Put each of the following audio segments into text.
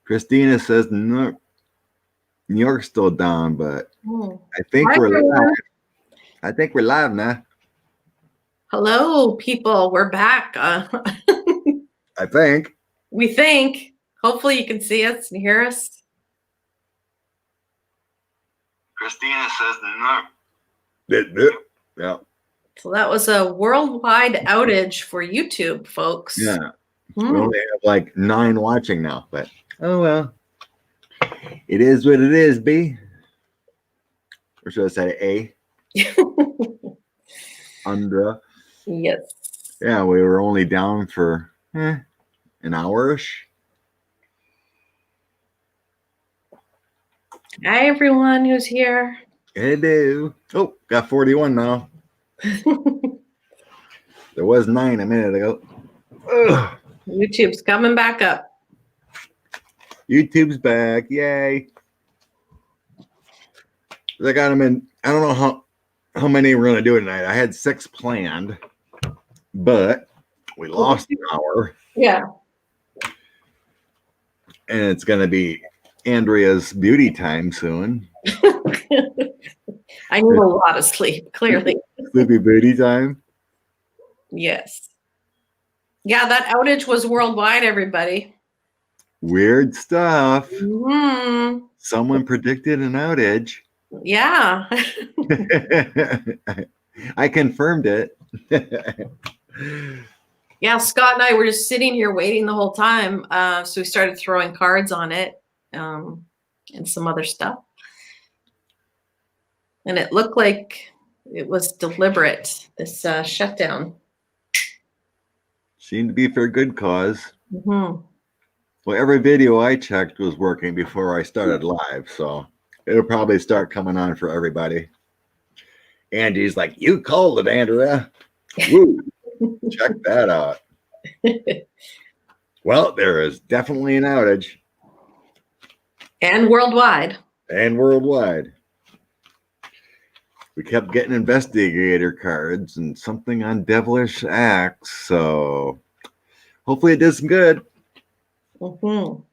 Christina says New York's still down, but I think Hi, we're everyone. live. I think we're live now. Hello, people. We're back. I think. We think. Hopefully you can see us and hear us. Christina says no. Yeah. So that was a worldwide outage for YouTube, folks. Yeah. We only have like 9 watching now, but oh well. It is what it is, B. Or should I say A? Andrea. Yes. Yeah, we were only down for an hour-ish. Hi, everyone who's here. Hello. Oh, got 41 now. There was 9 a minute ago. Ugh. YouTube's coming back up. YouTube's back. Yay. I got them in. I don't know how many we're going to do tonight. I had 6 planned, but we lost an hour. Yeah. And it's going to be Andrea's beauty time soon. I need a lot of sleep, clearly. Sleepy beauty time? Yes. Yeah, that outage was worldwide, everybody. Weird stuff. Mm-hmm. Someone predicted an outage. Yeah. I confirmed it. Yeah, Scott and I were just sitting here waiting the whole time. So we started throwing cards on it and some other stuff. And it looked like it was deliberate, this shutdown. Seemed to be for a good cause. Mm-hmm. Well, every video I checked was working before I started live, so it'll probably start coming on for everybody. Andy's like, you called it, Andrea. Woo. Check that out. Well, there is definitely an outage. And worldwide. And worldwide. We kept getting investigator cards and something on devilish acts, so hopefully it did some good. Mm-hmm.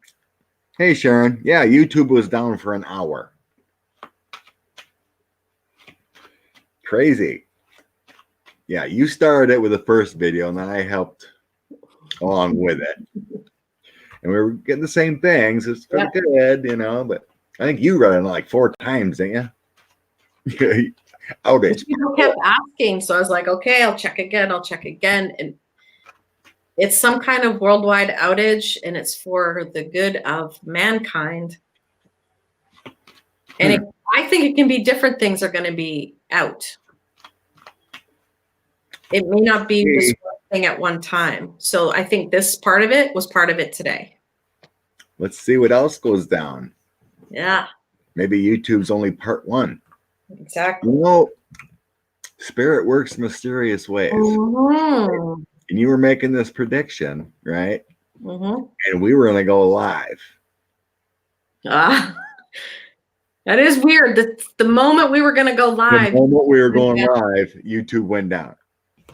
Hey, Sharon. Yeah, YouTube was down for an hour. Crazy. Yeah, you started it with the first video, and then I helped along with it. And we were getting the same things. It's pretty good, you know, but I think you read it like 4 times, didn't you? Outage. People kept asking, so I was like, okay, I'll check again. And it's some kind of worldwide outage, and it's for the good of mankind. And I think it can be different things are going to be out. It may not be this one thing at one time. So I think this part of it was part of it today. Let's see what else goes down. Yeah. Maybe YouTube's only part 1. Exactly. You know, spirit works mysterious ways. Mm-hmm. And you were making this prediction, right? Mm-hmm. And we were going to go live. That is weird. The moment we were going to go live. The moment we were going live, YouTube went down.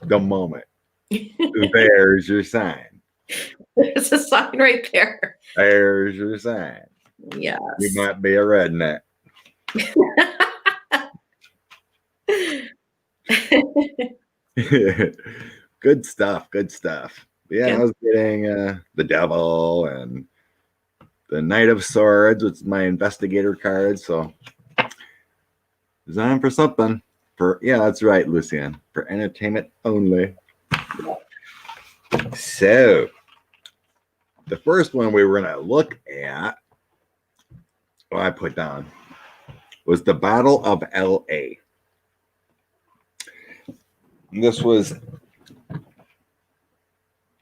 The moment. There's your sign. There's a sign right there. There's your sign. Yes. You might be a redneck. Good stuff. Good stuff. Yeah, I was getting the devil and the Knight of Swords, which is my investigator card. So it's on for something. Yeah, that's right, Lucian. For entertainment only. So the first one we were going to look at, what I put down, was the Battle of LA. This was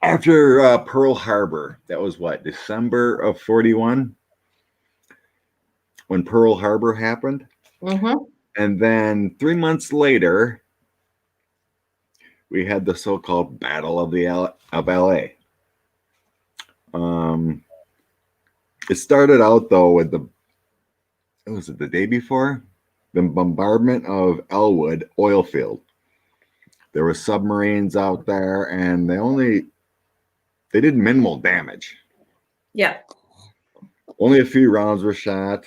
after Pearl Harbor. That was what, December of 41? When Pearl Harbor happened? Mm-hmm. And then 3 months later, we had the so-called Battle of LA. It started out though with was it the day before? The bombardment of Elwood oil field. There were submarines out there, and they did minimal damage. Yeah. Only a few rounds were shot.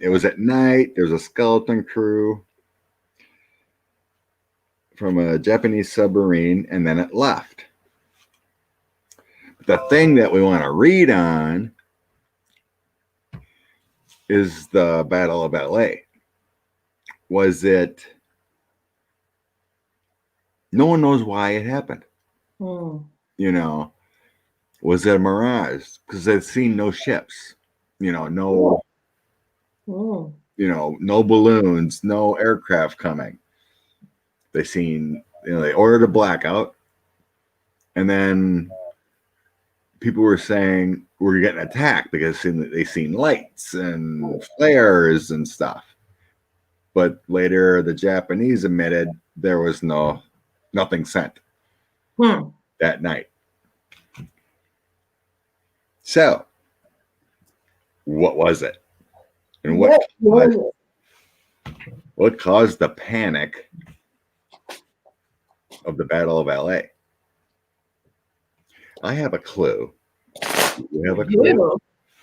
It was at night. There's a skeleton crew from a Japanese submarine, and then it left. The thing that we want to read on is the Battle of LA. Was it? No one knows why it happened. You know, was it a mirage? Because they've seen no ships. No. No balloons, no aircraft coming. They seen, they ordered a blackout, and then people were saying we're getting attacked because they seen lights and flares and stuff. But later, the Japanese admitted there was nothing sent that night. So, what was it? And what caused the panic of the Battle of LA? I have a clue. You have a clue?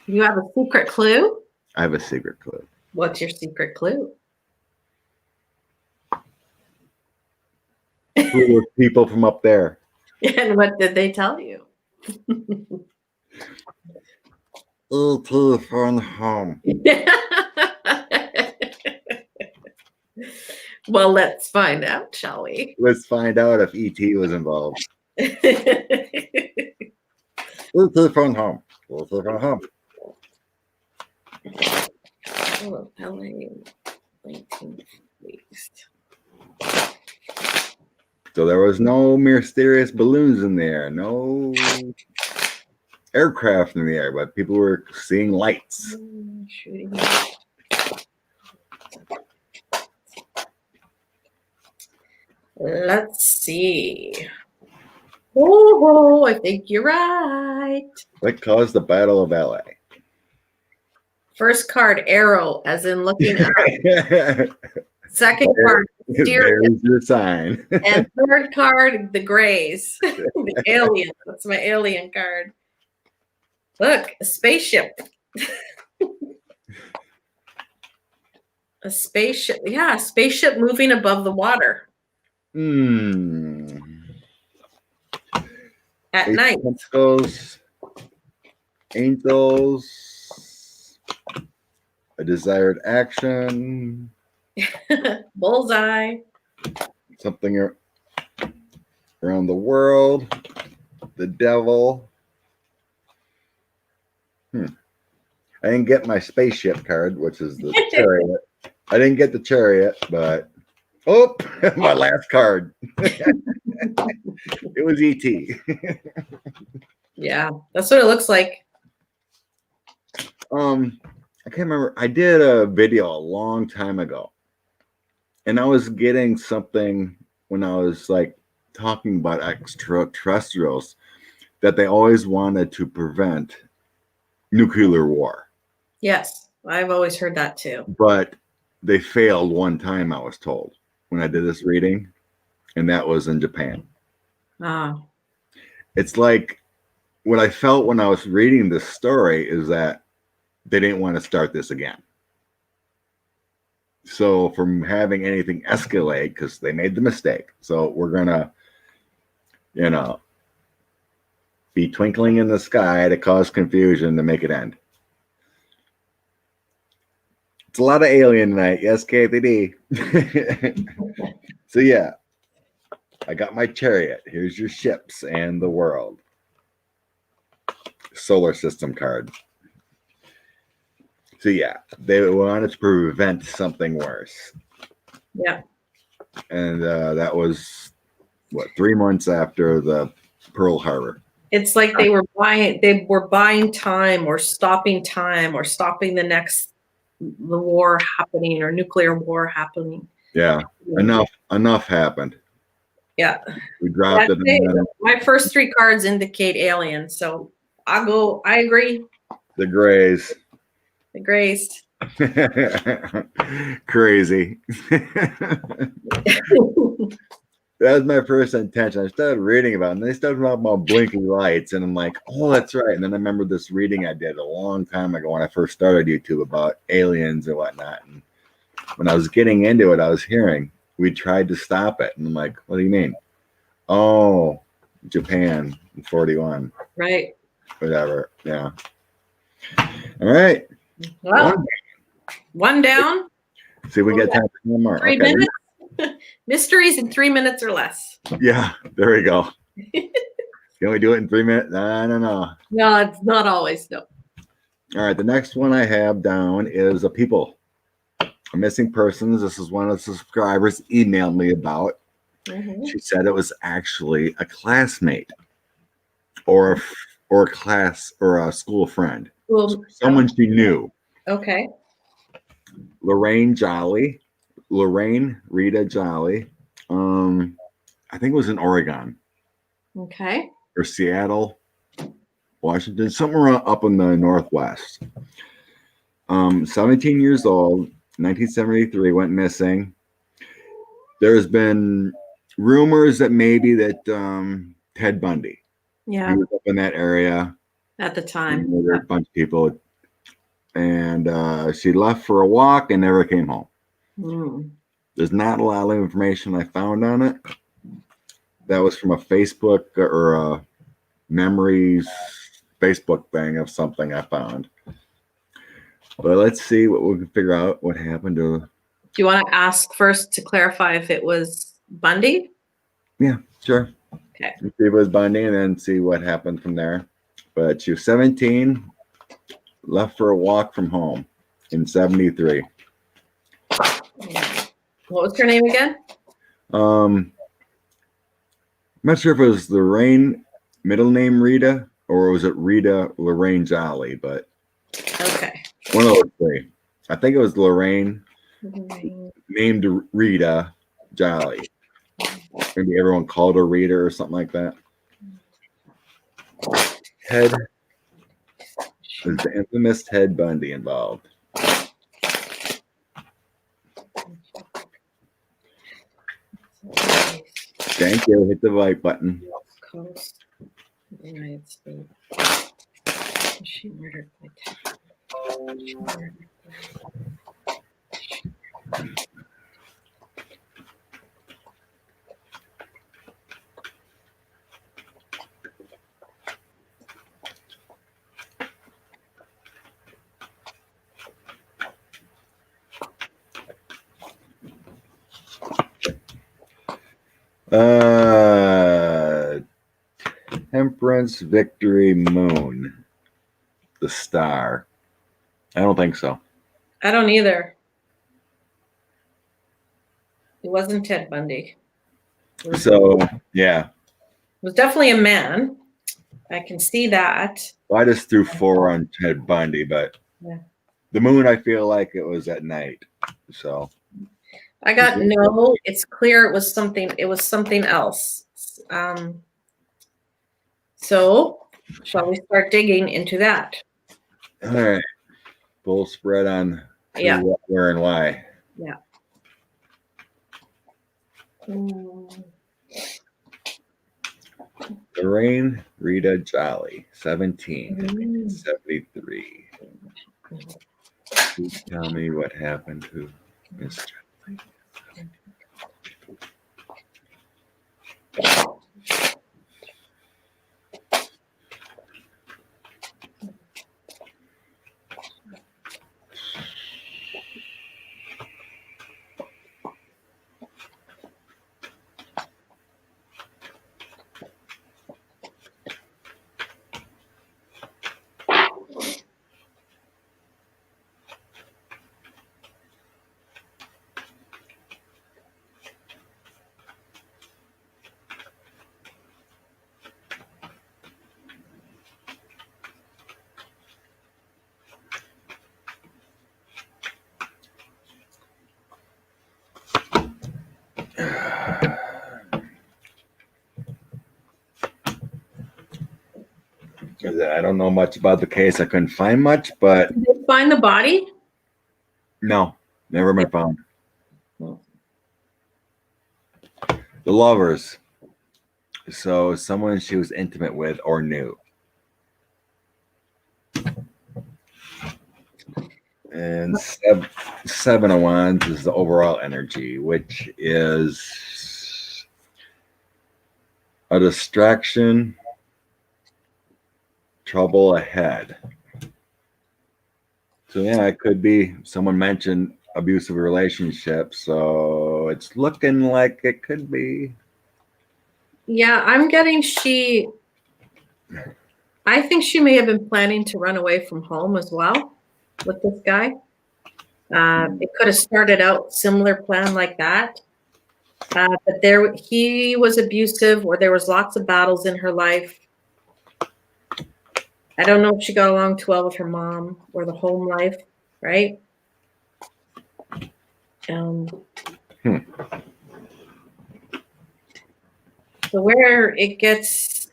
You have a secret clue? I have a secret clue. What's your secret clue? Who were people from up there? And what did they tell you? E.T. from home. Well, let's find out, shall we? Let's find out if E.T. was involved. E.T. from home. E.T. from home. Oh, LA 1940s. So there was no mysterious balloons in there, no aircraft in the air, but people were seeing lights. Let's see. Oh, I think you're right. What caused the Battle of LA? First card, arrow, as in looking up. Second card, there's your sign. And third card, the grays. The alien. That's my alien card. Look, a spaceship. A spaceship. Yeah, a spaceship moving above the water. At night. Angels. A desired action. Bullseye. Something around the world. The devil. I didn't get my spaceship card, which is the chariot. I didn't get the chariot, but my last card. It was E.T. Yeah, that's what it looks like. I can't remember. I did a video a long time ago, and I was getting something when I was like talking about extraterrestrials that they always wanted to prevent nuclear war. Yes, I've always heard that too. But they failed one time, I was told, when I did this reading, and that was in Japan. It's like what I felt when I was reading this story is that they didn't want to start this again. So from having anything escalate, because they made the mistake, so we're gonna, be twinkling in the sky to cause confusion to make it end. It's a lot of alien tonight. Yes, KTD. So yeah, I got my chariot. Here's your ships and the world. Solar system card. So yeah, they wanted to prevent something worse. Yeah. And that was, 3 months after the Pearl Harbor. It's like they were buying time or stopping the war happening or nuclear war happening. Yeah, enough happened. Yeah, we dropped it. My first 3 cards indicate alien, so I agree. The grays. The grays. Crazy. That was my first intention. I started reading about it, and they started talking about blinking lights, and I'm like, oh, that's right. And then I remember this reading I did a long time ago when I first started YouTube about aliens and whatnot. And when I was getting into it, I was hearing we tried to stop it, and I'm like, what do you mean? Oh, Japan in 41. Right. Whatever. Yeah. All right. Well, one down. See, we get time for one more. 3 minutes. Mysteries in 3 minutes or less. Yeah, there we go. Can we do it in 3 minutes? No. No, it's not always. No. All right, the next one I have down is a people. A missing persons. This is one of the subscribers emailed me about. Mm-hmm. She said it was actually a classmate or a class or a school friend. Well, Someone she knew. okay. Lorraine Rita Jolly. I think it was in Oregon. Okay. Or Seattle, Washington, somewhere up in the Northwest. 17 years old, 1973, went missing. There's been rumors that maybe that Ted Bundy. Yeah. He was up in that area At the time. There were a bunch of people. And she left for a walk and never came home. Mm. There's not a lot of information I found on it. That was from a Facebook or a memories Facebook thing of something I found. But let's see what we can figure out what happened to. Do you want to ask first to clarify if it was Bundy? Yeah, sure. Okay. See if it was Bundy and then see what happened from there. But she was 17, left for a walk from home in 73. What was her name again? I'm not sure if it was Lorraine, middle name Rita, or was it Rita Lorraine Jolly, but Okay. one of those three. I think it was Lorraine, named Rita Jolly. Maybe everyone called her Rita or something like that. Ted, is the infamous Ted Bundy involved? Thank you. Hit the like button. Coast, United States. She murdered by Ted. She murdered by... Temperance Victory Moon. The star. I don't think so. I don't either. It wasn't Ted Bundy. So, yeah. It was definitely a man. I can see that. Well, I just threw 4 on Ted Bundy, but yeah. The moon, I feel like it was at night. So I got no. It's clear it was something. It was something else. So, shall we start digging into that? all right. Full spread on who, Yeah. what, where, and why. Yeah. Lorraine Rita Jolly, 17, 1973. Please tell me what happened to Miss Jolly. I don't know much about the case. I couldn't find much, but Did they find the body? no, never been found. The lovers. So someone she was intimate with or knew. And seven of wands is the overall energy, which is a distraction, trouble ahead. So yeah, it could be someone mentioned abusive relationship, so it's looking like it could be. Yeah, I'm getting I think she may have been planning to run away from home as well with this guy. It could have started out similar plan like that. But he was abusive, or there was lots of battles in her life. I don't know if she got along too well with her mom or the home life, right? So where it gets,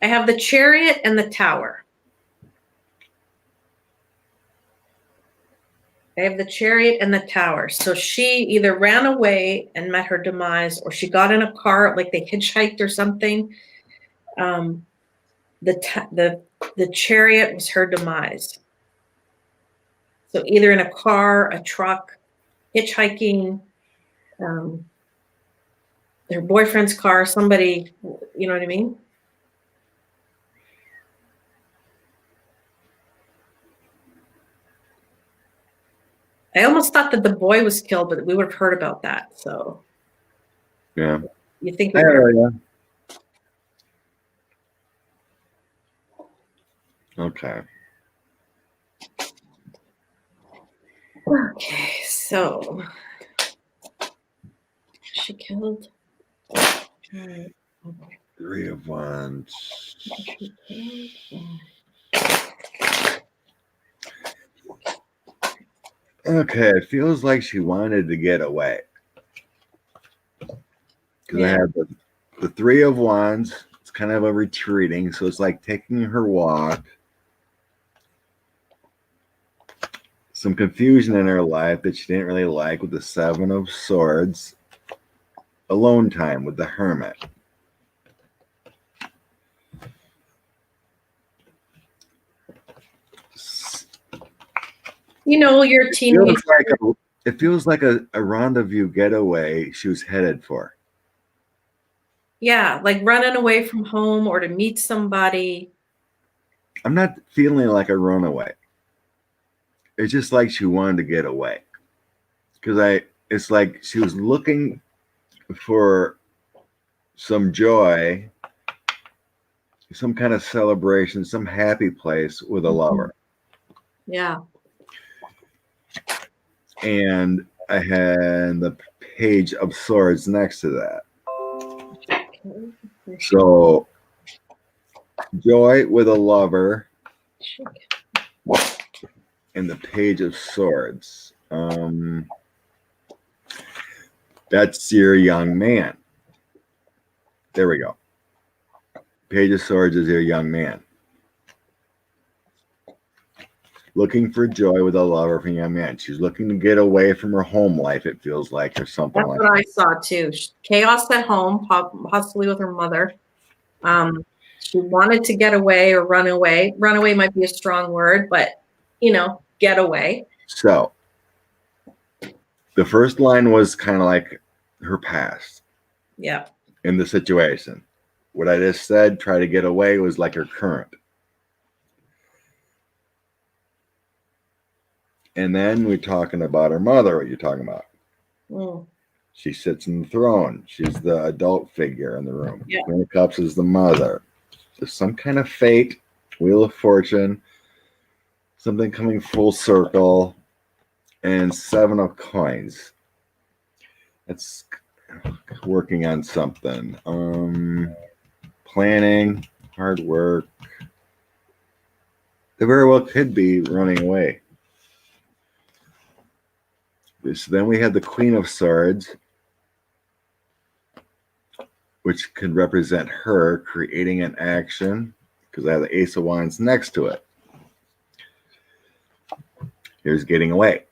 I have the Chariot and the Tower. I have the Chariot and the Tower. So she either ran away and met her demise, or she got in a car, like they hitchhiked or something. The Chariot was her demise. So either in a car, a truck, hitchhiking, their boyfriend's car, somebody, you know what I mean? I almost thought that the boy was killed, but we would have heard about that. So Yeah. you think we would have? Okay. Okay, so she killed. Three of Wands. Okay, it feels like she wanted to get away. Because I have the Three of Wands. It's kind of a retreating, so it's like taking her walk. Some confusion in her life that she didn't really like with the Seven of Swords. Alone time with the Hermit. You know, your teenage. It feels like a rendezvous getaway she was headed for. Yeah, like running away from home or to meet somebody. I'm not feeling like a runaway. It's just like she wanted to get away. Because it's like she was looking for some joy, some kind of celebration, some happy place with a lover. Yeah. And I had the Page of Swords next to that. So, joy with a lover and the Page of Swords. That's your young man. There we go. Page of Swords is your young man. Looking for joy with a lover from a young man. She's looking to get away from her home life, it feels like, or something. That's what I saw too. Chaos at home, possibly with her mother. She wanted to get away or run away. Run away might be a strong word, but get away. So the first line was kind of like her past. Yeah. In the situation. What I just said, try to get away, was like her current. And then we're talking about her mother, what you're talking about. She sits in the throne. She's the adult figure in the room. Yeah. Queen of Cups is the mother. There's some kind of fate, Wheel of Fortune, something coming full circle, and Seven of Coins. It's working on something. Planning, hard work. They very well could be running away. So then we had the Queen of Swords, which could represent her creating an action, because I have the Ace of Wands next to it. Here's getting away.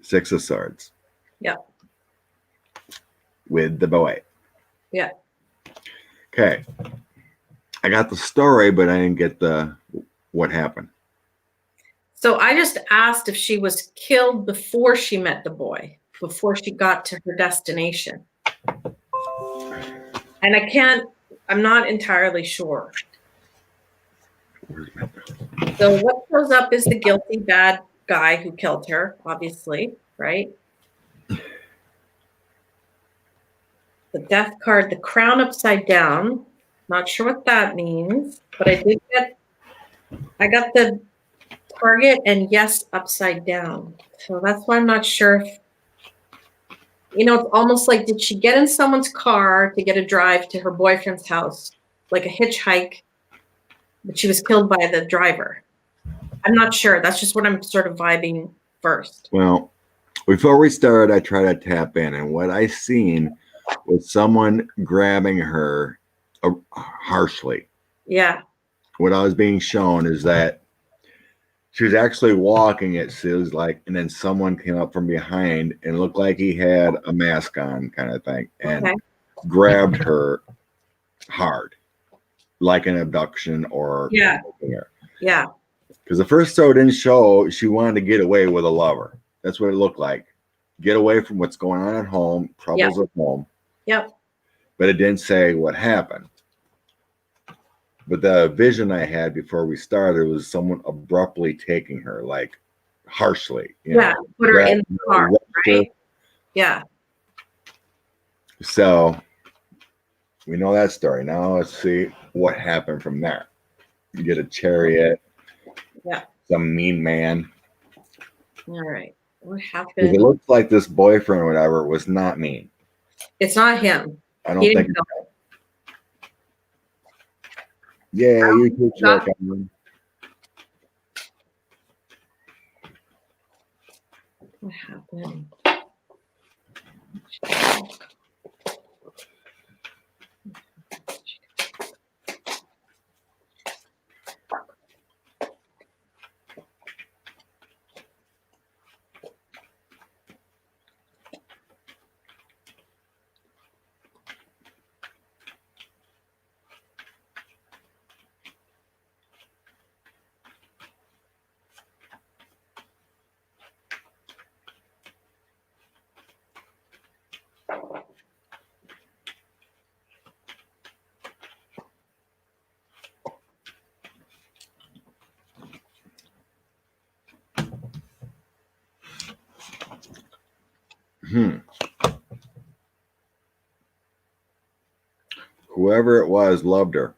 Six of Swords. Yeah. with the boy. Yeah. Okay. I got the story, but I didn't get the what happened. So I just asked if she was killed before she met the boy, before she got to her destination. And I'm not entirely sure. So what shows up is the guilty bad guy who killed her, obviously, right? The death card, the crown upside down. Not sure what that means, but I got the target and yes upside down. So that's why I'm not sure if, it's almost like, did she get in someone's car to get a drive to her boyfriend's house, like a hitchhike, but she was killed by the driver? I'm not sure. That's just what I'm sort of vibing first. Well, before we started, I tried to tap in, and what I seen was someone grabbing her harshly. Yeah. What I was being shown is that she was actually walking, it feels like, and then someone came up from behind and looked like he had a mask on, kind of thing, and grabbed her hard, like an abduction or yeah. Because the first show didn't show she wanted to get away with a lover. That's what it looked like. Get away from what's going on at home, troubles at home. Yep. But it didn't say what happened. But the vision I had before we started was someone abruptly taking her, like harshly. Put her in the car, right? Yeah. So we know that story. Now let's see what happened from there. You get a chariot. Yeah. Some mean man. All right. What happened? It looks like this boyfriend or whatever was not mean. It's not him. I don't think. Yeah, you too, check on. What happened? Whoever it was loved her.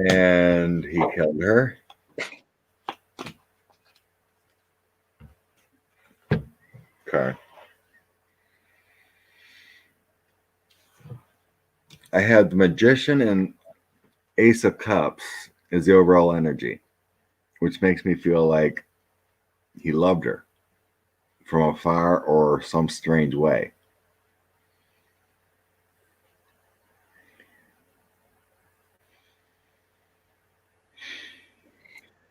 And he killed her. Okay. I had the Magician and Ace of Cups as the overall energy, which makes me feel like he loved her from afar or some strange way.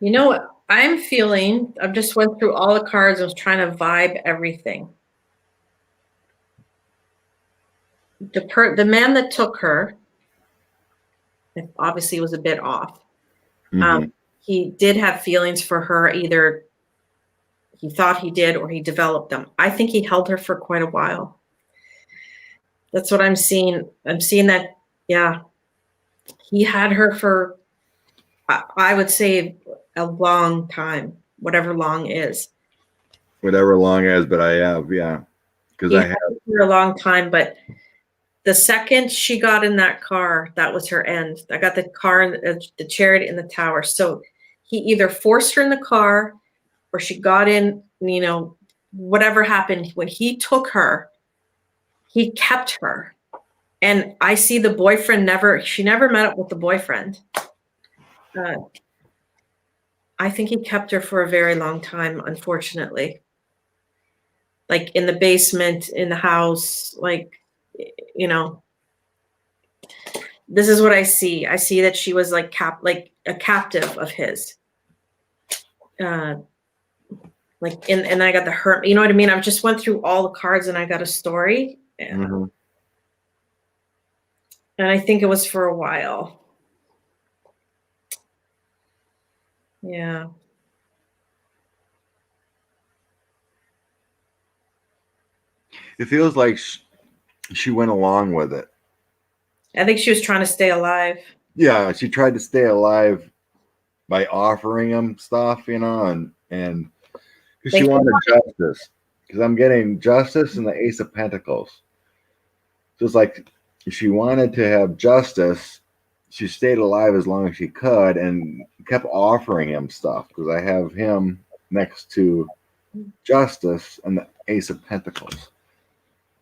You know what I'm feeling? I just went through all the cards. I was trying to vibe everything. The man that took her, obviously was a bit off. He did have feelings for her. Either he thought he did or he developed them. I think he held her for quite a while. That's what I'm seeing. I'm seeing that, he had her for, I would say, a long time, whatever long is. Whatever long is, but I have, because I have for a long time, but the second she got in that car, that was her end. I got the car and the chariot in the tower. So he either forced her in the car or she got in, whatever happened. When he took her, he kept her. And I see the boyfriend she never met up with the boyfriend. I think he kept her for a very long time, unfortunately. like in the basement, in the house, like, you know, this is what I see. I see that she was like like a captive of his. Like, and I got the hurt, you know what I mean? I just went through all the cards and I got a story. And I think it was for a while. Yeah. It feels like she went along with it. I think she was trying to stay alive. Yeah, she tried to stay alive by offering him stuff, you know, and because she wanted justice. Because I'm getting justice and the Ace of Pentacles. So it's like she wanted to have justice. She stayed alive as long as she could and kept offering him stuff. Because I have him next to justice and the Ace of Pentacles.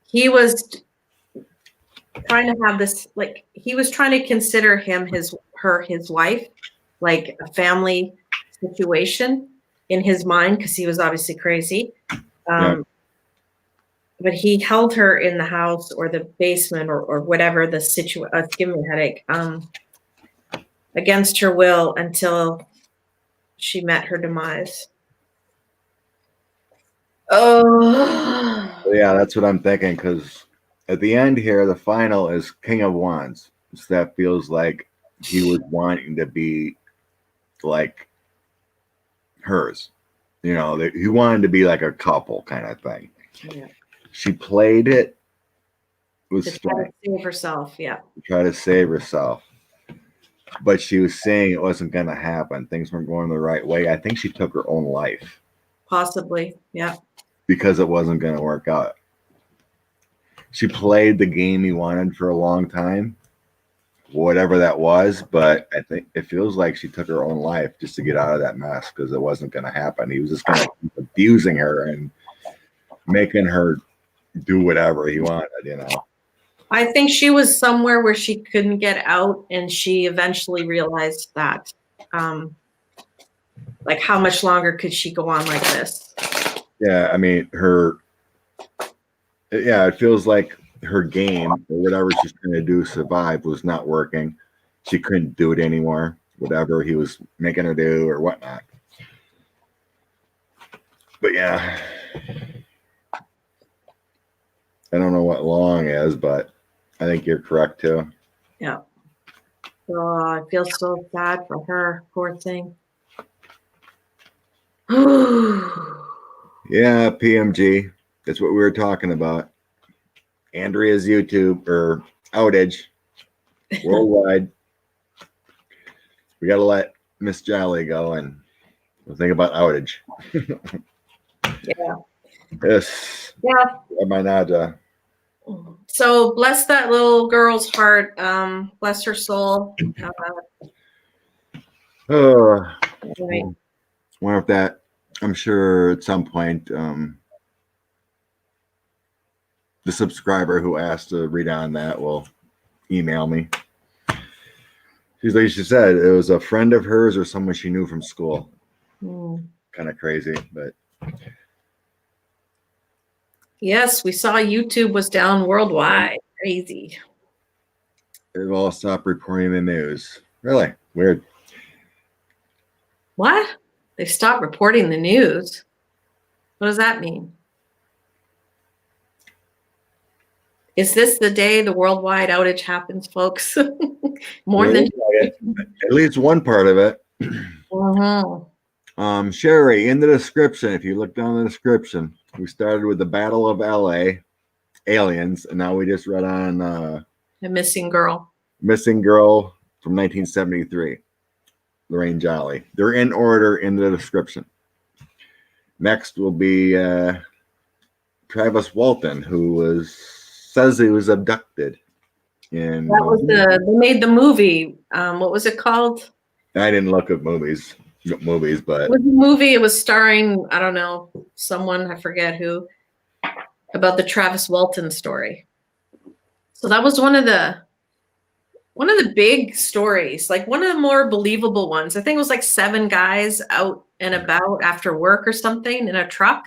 He was trying to have this, like, he was trying to consider him his wife, like a family situation in his mind, because he was obviously crazy. But he held her in the house or the basement or whatever the situation. It's giving me a headache. Against her will until she met her demise. Oh, yeah, that's what I'm thinking. Because at the end here, the final is King of Wands. So that feels like he was wanting to be like hers. You know, he wanted to be like a couple kind of thing. Yeah. She played it with strength. To save herself, yeah. Try to save herself. But she was saying it wasn't going to happen. Things weren't going the right way. I think she took her own life. Possibly, yeah. Because it wasn't going to work out. She played the game he wanted for a long time, whatever that was. But I think it feels like she took her own life just to get out of that mess because it wasn't going to happen. He was just going to keep abusing her and making her do whatever he wanted, you know. I think she was somewhere where she couldn't get out, and she eventually realized that, like, how much longer could she go on like this? Yeah, I mean, it feels like her game or whatever she's trying to do survive was not working. She couldn't do it anymore, whatever he was making her do or whatnot. But yeah, I don't know what long is, but I think you're correct too. Yeah. Oh, I feel so sad for her. Poor thing. Yeah, PMG. That's what we were talking about. Andrea's YouTube or outage worldwide. We got to let Miss Jolly go and we'll think about outage. Yeah. Yes. Yeah. My Naja. So bless that little girl's heart. Bless her soul. Right. Wonder if that, I'm sure at some point, the subscriber who asked to read on that will email me. She's like she said, it was a friend of hers or someone she knew from school. Kind of crazy, but. Yes, we saw YouTube was down worldwide. Crazy. They've all stopped reporting the news. Really? Weird. What? They stopped reporting the news? What does that mean? Is this the day the worldwide outage happens, folks? More than at least one part of it. Sherry, in the description, if you look down the description, we started with the Battle of LA, aliens, and now we just read on the missing girl. Missing girl from 1973, Lorraine Jolly. They're in order in the description. Next will be Travis Walton, who says he was abducted. That was they made the movie. What was it called? I didn't look at movies, but it was a movie. It was starring, I don't know, someone, I forget who, about the Travis Walton story. So that was one of the big stories, like one of the more believable ones. I think it was like 7 guys out and about after work or something in a truck.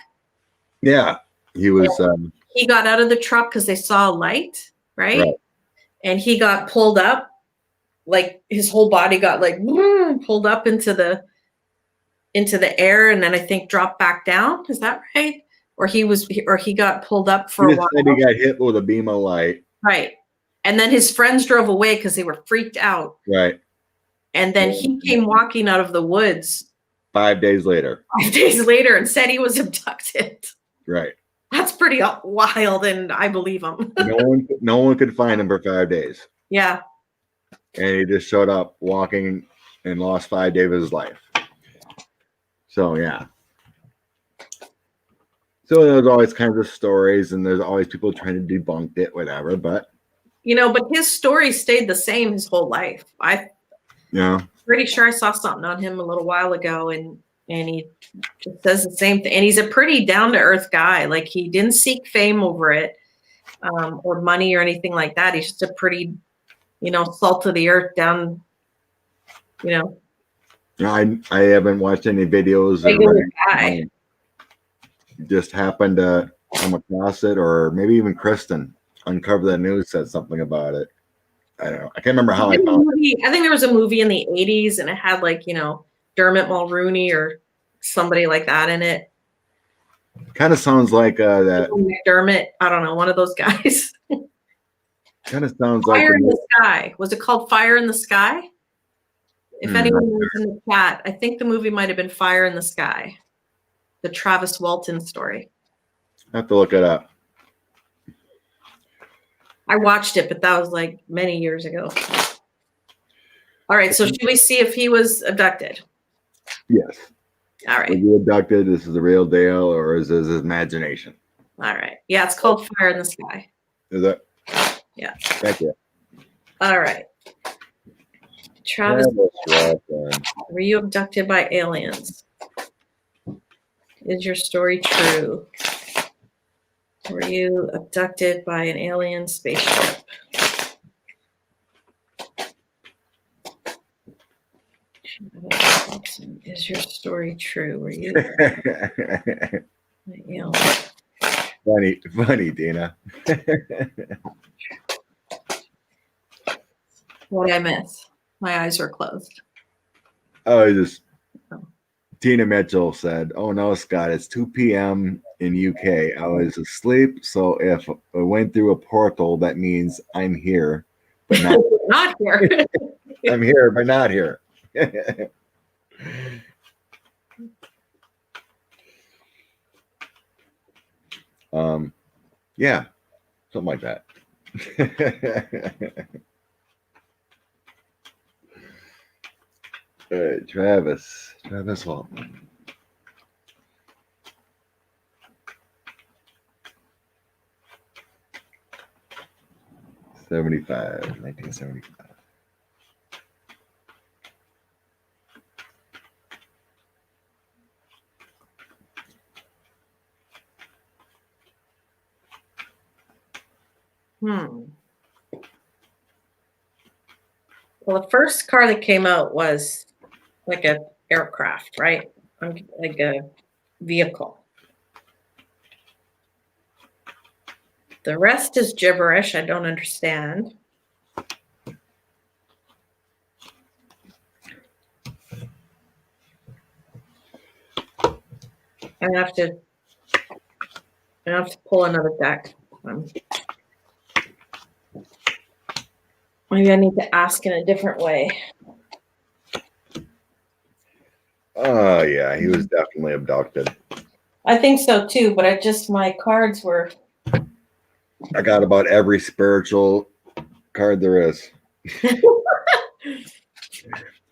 Yeah. He was he got out of the truck because they saw a light, right? Right. And he got pulled up, like his whole body got like pulled up into the air, and then I think dropped back down. Is that right? Or he got pulled up for a while. Said he got hit with a beam of light. Right. And then his friends drove away because they were freaked out. Right. And then he came walking out of the woods 5 days later. 5 days later and said he was abducted. Right. That's pretty wild, and I believe him. No one could find him for 5 days. Yeah. And he just showed up walking and lost 5 days of his life. So, yeah. So there's always kinds of stories, and there's always people trying to debunk it, whatever. But but his story stayed the same his whole life. Yeah. Pretty sure I saw something on him a little while ago, and he just says the same thing. And he's a pretty down to earth guy. Like, he didn't seek fame over it, or money or anything like that. He's just a pretty, salt of the earth down, I haven't watched any videos. Regular guy. Just happened to come across it, or maybe even Kristen Uncover the News said something about it. I don't know. I can't remember how I found it. I think there was a movie in the 80s, and it had Dermot Mulroney or somebody like that in it. Kind of sounds like that. McDermott, I don't know, one of those guys. Kind of sounds Fire like in the Sky. Was it called Fire in the Sky? If anyone knows in the chat, I think the movie might have been Fire in the Sky, the Travis Walton story. I have to look it up. I watched it, but that was like many years ago. All right, so should we see if he was abducted? Yes. All right. Was he abducted? This is the real deal, or is this his imagination? All right. Yeah, it's called Fire in the Sky. Is it? Yeah. Thank you. All right. Travis, were you abducted by aliens? Is your story true? Were you abducted by an alien spaceship? Is your story true? Were you funny, Dina. What did I miss? My eyes were closed. Tina Mitchell said, "Oh no, Scott, it's 2 p.m. in UK. I was asleep, so if I went through a portal, that means I'm here, but not not here. I'm here, but not here." Yeah, something like that. All right, Travis Walton. '75, 1975. Well, the first car that came out was like an aircraft, right? Like a vehicle. The rest is gibberish. I don't understand. I have to pull another deck. Maybe I need to ask in a different way. Oh yeah, he was definitely abducted. I think so too, but my cards were. I got about every spiritual card there is.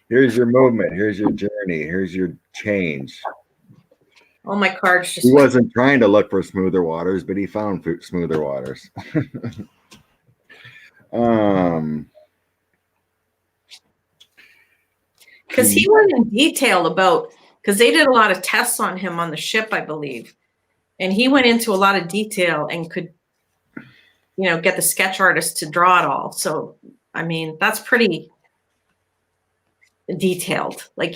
Here's your movement. Here's your journey. Here's your change. All my cards just. He wasn't trying to look for smoother waters, but he found smoother waters. Because he went in detail because they did a lot of tests on him on the ship, I believe. And he went into a lot of detail and could, get the sketch artist to draw it all. So, I mean, that's pretty detailed. Like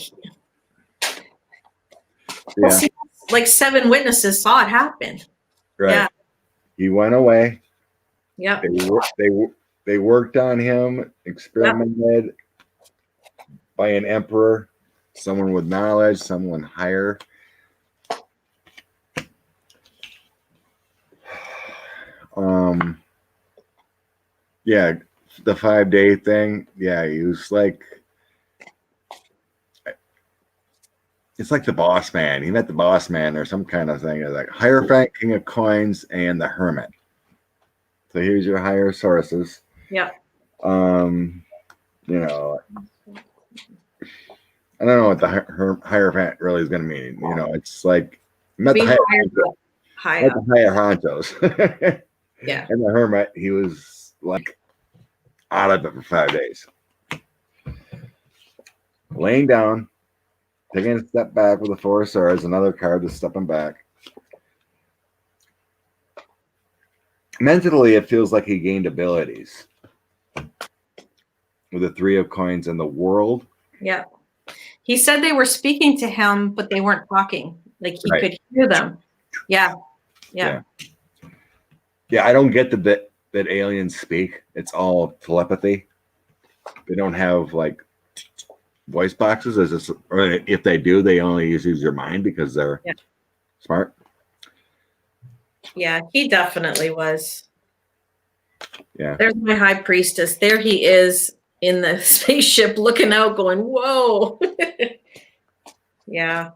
7 witnesses saw it happen. Right. Yeah. He went away. Yep. They worked on him, experimented by an emperor, someone with knowledge, someone higher. Yeah, the 5-day thing. Yeah, he was like, it's like the boss man. He met the boss man or some kind of thing. It's like Hierophant, King of Coins, and the Hermit. So here's your higher sources. Yep. You know, I don't know what the Hierophant really is going to mean. You know, it's like met the higher honchos. Yeah. And the Hermit, he was like out of it for 5 days. Laying down, taking a step back with the Four of Swords, another card that's stepping back. Mentally, it feels like he gained abilities with the Three of Coins in the world. Yeah. He said they were speaking to him, but they weren't talking. Like he could hear them. Yeah. Yeah. Yeah, I don't get the bit that aliens speak. It's all telepathy. They don't have like voice boxes, or if they do, they only use your mind because they're smart. Yeah, he definitely was. Yeah. There's my high priestess. There he is in the spaceship looking out going, whoa. Yeah.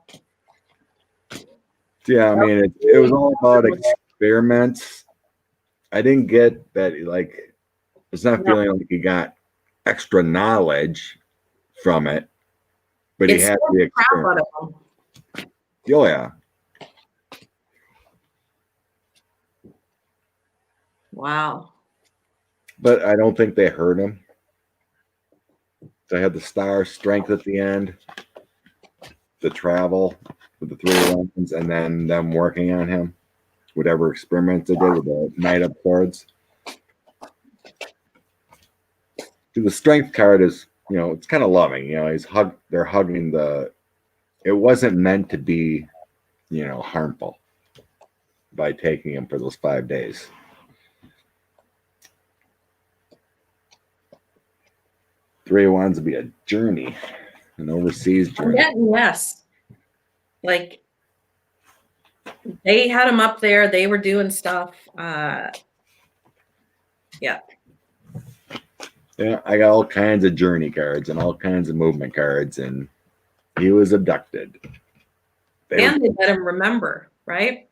Yeah, I mean, it was all about experiments. I didn't get that, like, it's not feeling like he got extra knowledge from it, but he had the experiment. Oh, yeah. Wow. But I don't think they hurt him. They had the star strength at the end, the travel with the Three of Wands, and then them working on him, whatever experiments they did with the Knight of Swords. The strength card is, you know, it's kind of loving. You know, they're hugging it wasn't meant to be, you know, harmful by taking him for those 5 days. Three of Wands would be a journey, an overseas journey. Yes. Like they had him up there. They were doing stuff. Yeah. Yeah, I got all kinds of journey cards and all kinds of movement cards, and he was abducted. They let him remember, right?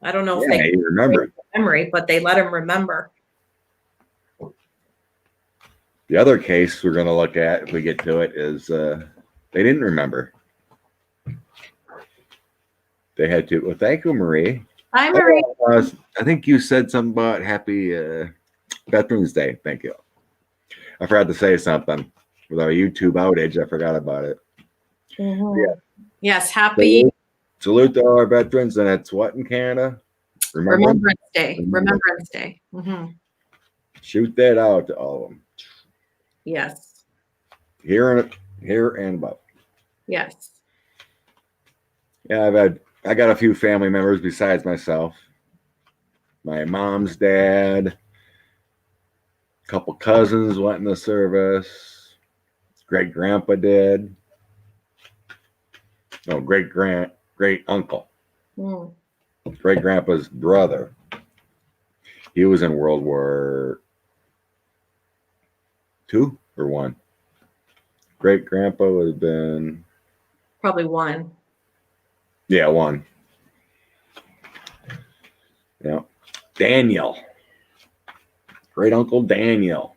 I don't know if he remembered memory, but they let him remember. The other case we're going to look at, if we get to it, is they didn't remember. They had to. Well, thank you, Marie. Hi, Marie. I think you said something about Happy Veterans Day. Thank you. I forgot to say something with our YouTube outage. I forgot about it. Mm-hmm. Yeah. Yes, happy. Salute to all our veterans, and it's what in Canada? Remembrance Day. Remembrance Day. Mm-hmm. Shoot that out to all of them. Yes. Here and above. Yes. Yeah, I got a few family members besides myself. My mom's dad, a couple cousins went in the service. Great grandpa did. No, great uncle. Mm. Great grandpa's brother. He was in World War II or I. Great grandpa would have been probably I. Yeah, I. Yeah. Daniel. Great Uncle Daniel.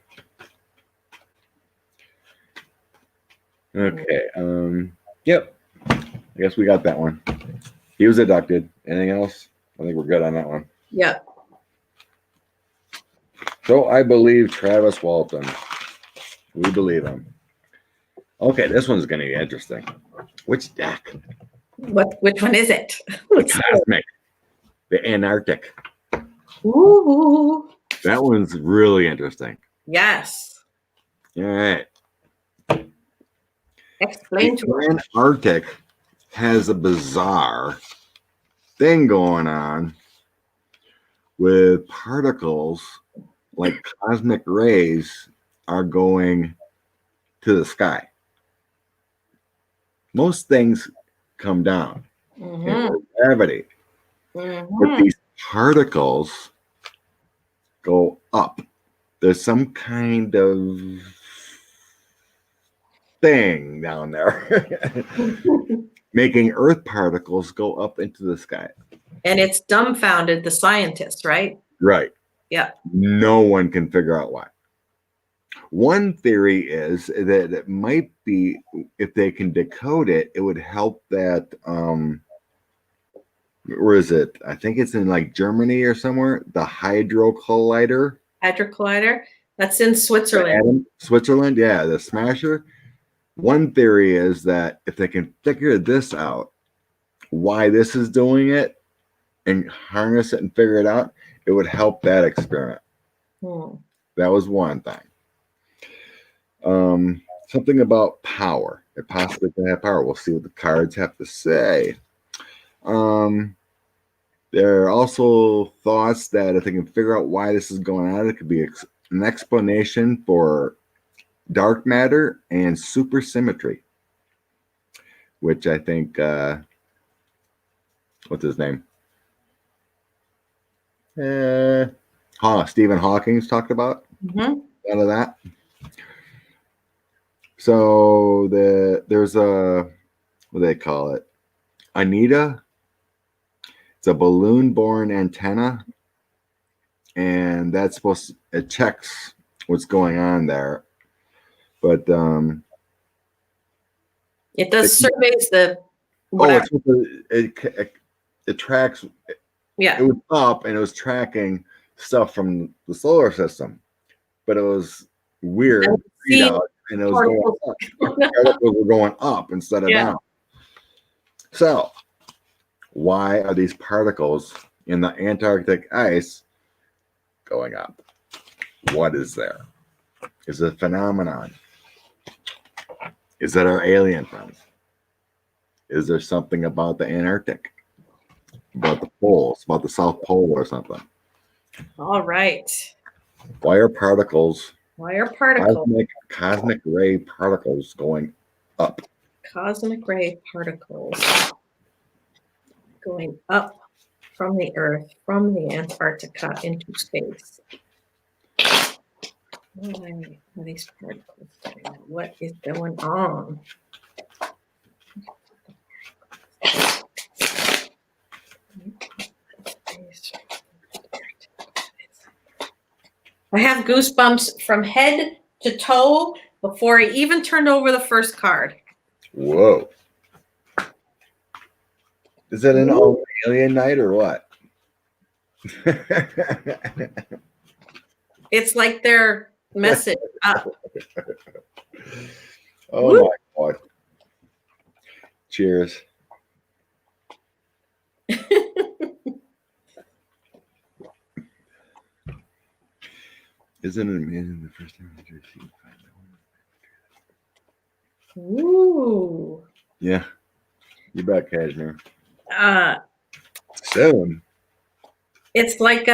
Okay. Yep. I guess we got that one. He was abducted. Anything else? I think we're good on that one. Yep. So I believe Travis Walton. We believe him. Okay, this one's going to be interesting. Which deck? Which one is it? The Cosmic. The Antarctic. Ooh. That one's really interesting. Yes. All right. Explain to us. Antarctic has a bizarre thing going on with particles like cosmic rays are going to the sky. Most things come down in gravity, but these particles go up. There's some kind of thing down there making Earth particles go up into the sky. And it's dumbfounded the scientists, right? Right. Yeah. No one can figure out why. One theory is that it might be, if they can decode it, it would help that, where is it? I think it's in like Germany or somewhere, the Hadron Collider. Hadron Collider? That's in Switzerland. Switzerland, yeah, the smasher. One theory is that if they can figure this out, why this is doing it, and harness it and figure it out, it would help that experiment. That was one thing. Something about power. It possibly can have power. We'll see what the cards have to say. There are also thoughts that if they can figure out why this is going on, it could be an explanation for dark matter and supersymmetry, which I think, what's his name? Stephen Hawking's talked about out of that. So there's a, what do they call it? ANITA. It's a balloon-borne antenna, and that's supposed to, it checks what's going on there. But it does surveys the whatever. It tracks. Yeah, it was up and it was tracking stuff from the solar system, but it was weird readout, and it was going up. Particles were going up instead of down. So why are these particles in the Antarctic ice going up? What is there? Is it a phenomenon? Is that our alien friends? Is there something about the Antarctic? About the poles, about the South Pole or something? All right. Why are particles? Why are particles? Cosmic ray particles going up? Cosmic ray particles going up from the Earth, from the Antarctica into space. Why are these particles doing? What is going on? I have goosebumps from head to toe before I even turned over the first card. Whoa. Is that an alien night or what? It's like their message up. Oh Woo. My God. Cheers. Isn't it amazing the first time I received that? Ooh. Yeah. You bet, Cashmere. 7. It's like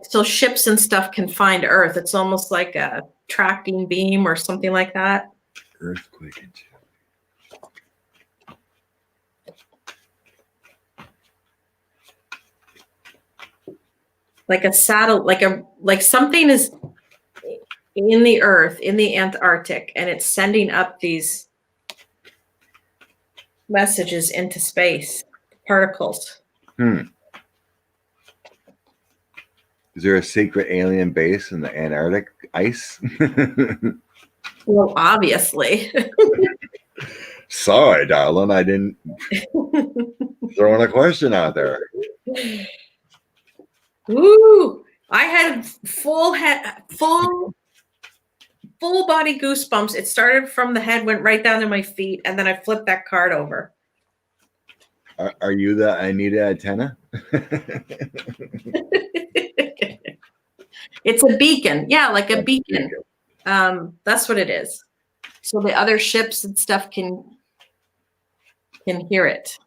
so ships and stuff can find Earth. It's almost like a tracking beam or something like that. Earthquake and shit. Like a satellite, like something is in the Earth, in the Antarctic, and it's sending up these messages into space, particles. Is there a secret alien base in the Antarctic ice? Well, obviously. Sorry, darling, I didn't throwing a question out there. Ooh, I had full body goosebumps. It started from the head, went right down to my feet, and then I flipped that card over. Are you the Anita antenna? It's a beacon. Yeah, like a beacon. That's what it is. So the other ships and stuff can hear it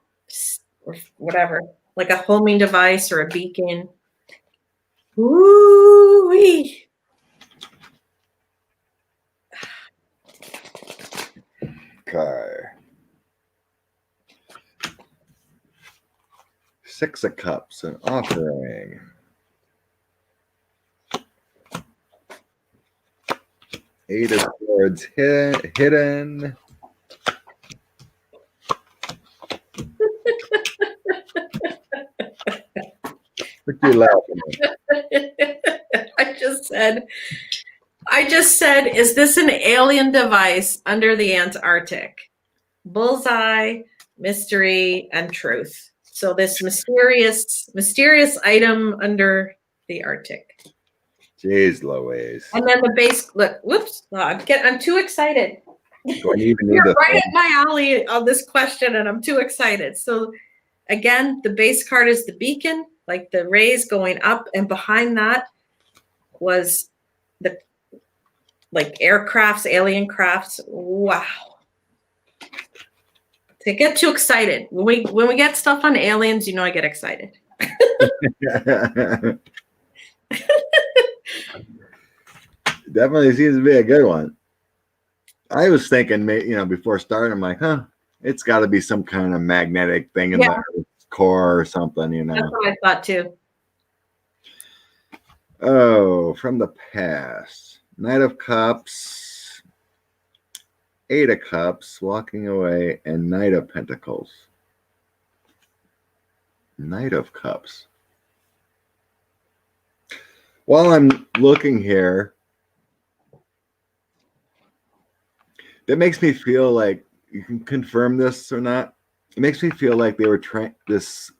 or whatever. like a homing device or a beacon. Ooh-wee. Okay. 6 of Cups, an offering. Eight of Swords hidden. What are you laughing at? I just said, is this an alien device under the Antarctic? Bullseye, mystery, and truth. So this mysterious item under the Arctic. Jeez Louise. And then the base, look, whoops, I'm too excited. You're right at my alley on this question, and I'm too excited. So again, the base card is the beacon, like the rays going up, and behind that was the like aircrafts, alien crafts. Wow. To get too excited. When we get stuff on aliens, you know I get excited. Definitely seems to be a good one. I was thinking, before starting, I'm like, it's got to be some kind of magnetic thing in the Earth's core or something, That's what I thought too. Oh, from the past. Knight of Cups, 8 of Cups, walking away, and Knight of Pentacles. Knight of Cups. While I'm looking here, that makes me feel like, you can confirm this or not, it makes me feel like they were this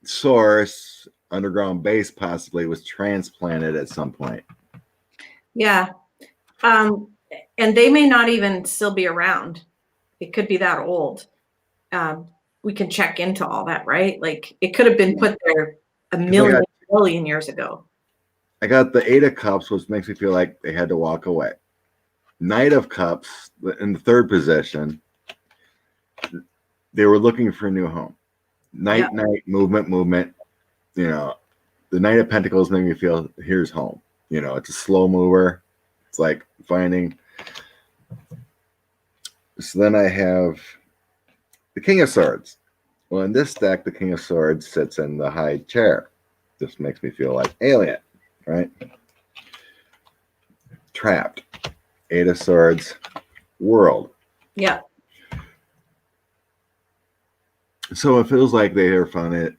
source, underground base possibly, was transplanted at some point. Yeah. And they may not even still be around. It could be that old. We can check into all that, right? Like it could have been put there a million years ago. I got the 8 of Cups, which makes me feel like they had to walk away. Knight of Cups in the 3rd position. They were looking for a new home. Night, movement. The Knight of Pentacles made me feel, here's home. It's a slow mover. It's like finding. So then I have the King of Swords. Well, in this deck, the King of Swords sits in the high chair. This makes me feel like alien, right? Trapped. 8 of Swords, world. Yeah. So it feels like they are